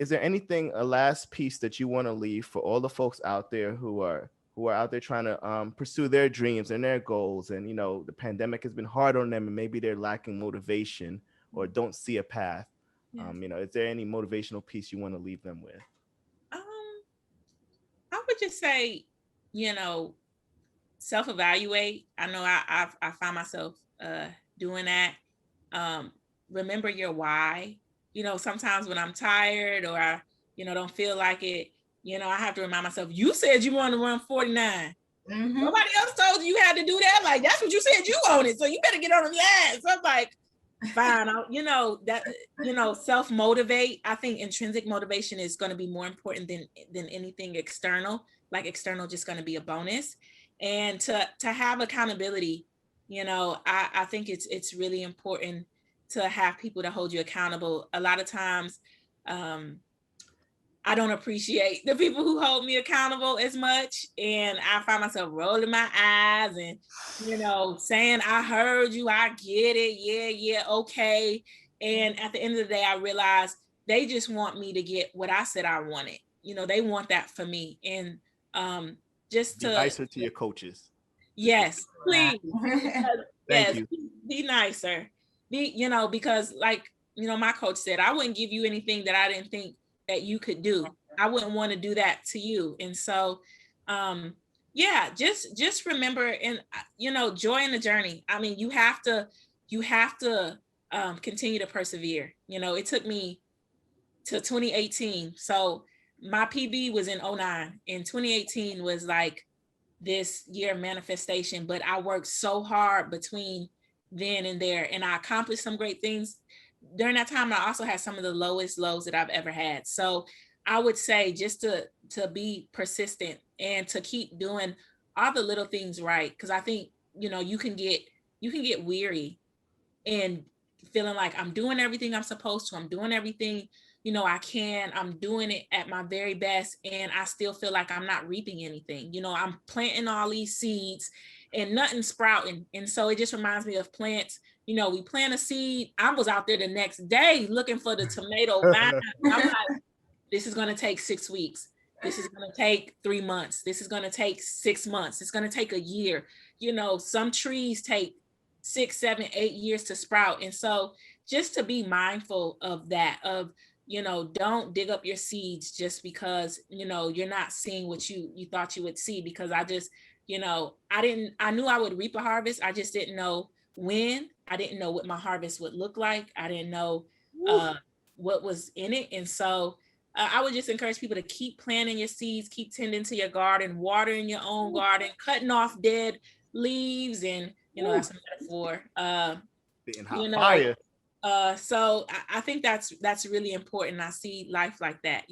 Is there anything, a last piece that you want to leave for all the folks out there who are out there trying to pursue their dreams and their goals, and the pandemic has been hard on them, and maybe they're lacking motivation or don't see a path? Is there any motivational piece you want to leave them with? I would just say, self-evaluate. I know I find myself doing that. Remember your why. Sometimes when I'm tired or I, don't feel like it, I have to remind myself, you said you wanted to run 49. Mm-hmm. Nobody else told you had to do that. Like, that's what you said you wanted. So you better get on the line. So I'm like, fine. Self-motivate. I think intrinsic motivation is going to be more important than anything external. Like, external just going to be a bonus. And to have accountability, I think it's really important to have people to hold you accountable. A lot of times, I don't appreciate the people who hold me accountable as much. And I find myself rolling my eyes and, saying, I heard you, I get it. Yeah, okay. And at the end of the day, I realized they just want me to get what I said I wanted. They want that for me. And just to be nicer to your coaches. Yes, please. Thank you. Be nicer. Because like, my coach said, I wouldn't give you anything that I didn't think that you could do. I wouldn't want to do that to you. And so, just remember, and, joy in the journey. I mean, you have to continue to persevere. It took me to 2018. So my PB was in 2009, and 2018 was like this year of manifestation, but I worked so hard between then and there, and I accomplished some great things during that time. I also had some of the lowest lows that I've ever had. So I would say just to be persistent and to keep doing all the little things right. Because I think, you can get weary and feeling like I'm doing everything I'm supposed to. I'm doing everything, I can. I'm doing it at my very best. And I still feel like I'm not reaping anything. I'm planting all these seeds and nothing's sprouting. And so it just reminds me of plants. We plant a seed. I was out there the next day looking for the tomato vine. I'm like, this is going to take 6 weeks. This is going to take 3 months. This is going to take 6 months. It's going to take a year. Some trees take 6, 7, 8 years to sprout. And so just to be mindful of that, don't dig up your seeds just because, you're not seeing what you thought you would see. Because I just, I knew I would reap a harvest. I just didn't know when. I didn't know what my harvest would look like. I didn't know what was in it. And so I would just encourage people to keep planting your seeds, keep tending to your garden, watering your own garden, cutting off dead leaves. And, that's a metaphor. Fire. So I think that's really important. I see life like that,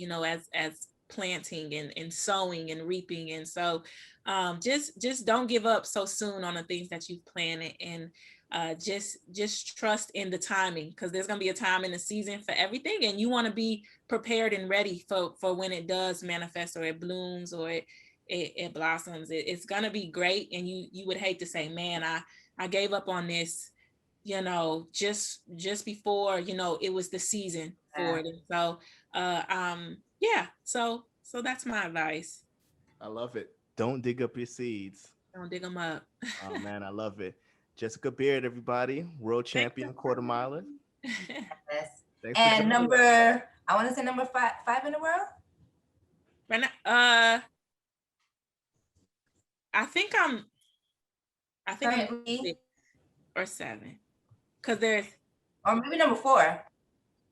as planting and sowing and reaping. And so just don't give up so soon on the things that you've planted, and just trust in the timing, because there's going to be a time in the season for everything, and you want to be prepared and ready for when it does manifest, or it blooms, or it blossoms. It's going to be great. And you would hate to say, man, I gave up on this, just before, it was the season for it. And so, so that's my advice. I love it. Don't dig up your seeds. Don't dig them up. Oh man, I love it. Jessica Beard, everybody, world champion quarter miler. Yes. And I want to say number five in the world. Right now, I think I'm 6 or 7, because there's, or maybe number 4.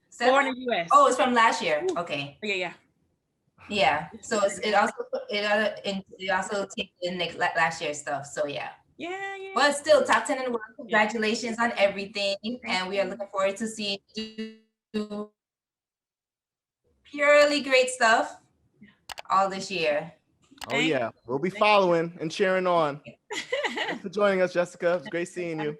7? 4 in the US. Oh, it's from last year. Okay. Yeah. So it also takes in last year's stuff. So yeah. But still, top 10 in the world. Congratulations on everything, and we are looking forward to seeing you do purely great stuff all this year. Oh yeah, we'll be following and cheering on. Thanks for joining us, Jessica. It was great seeing you.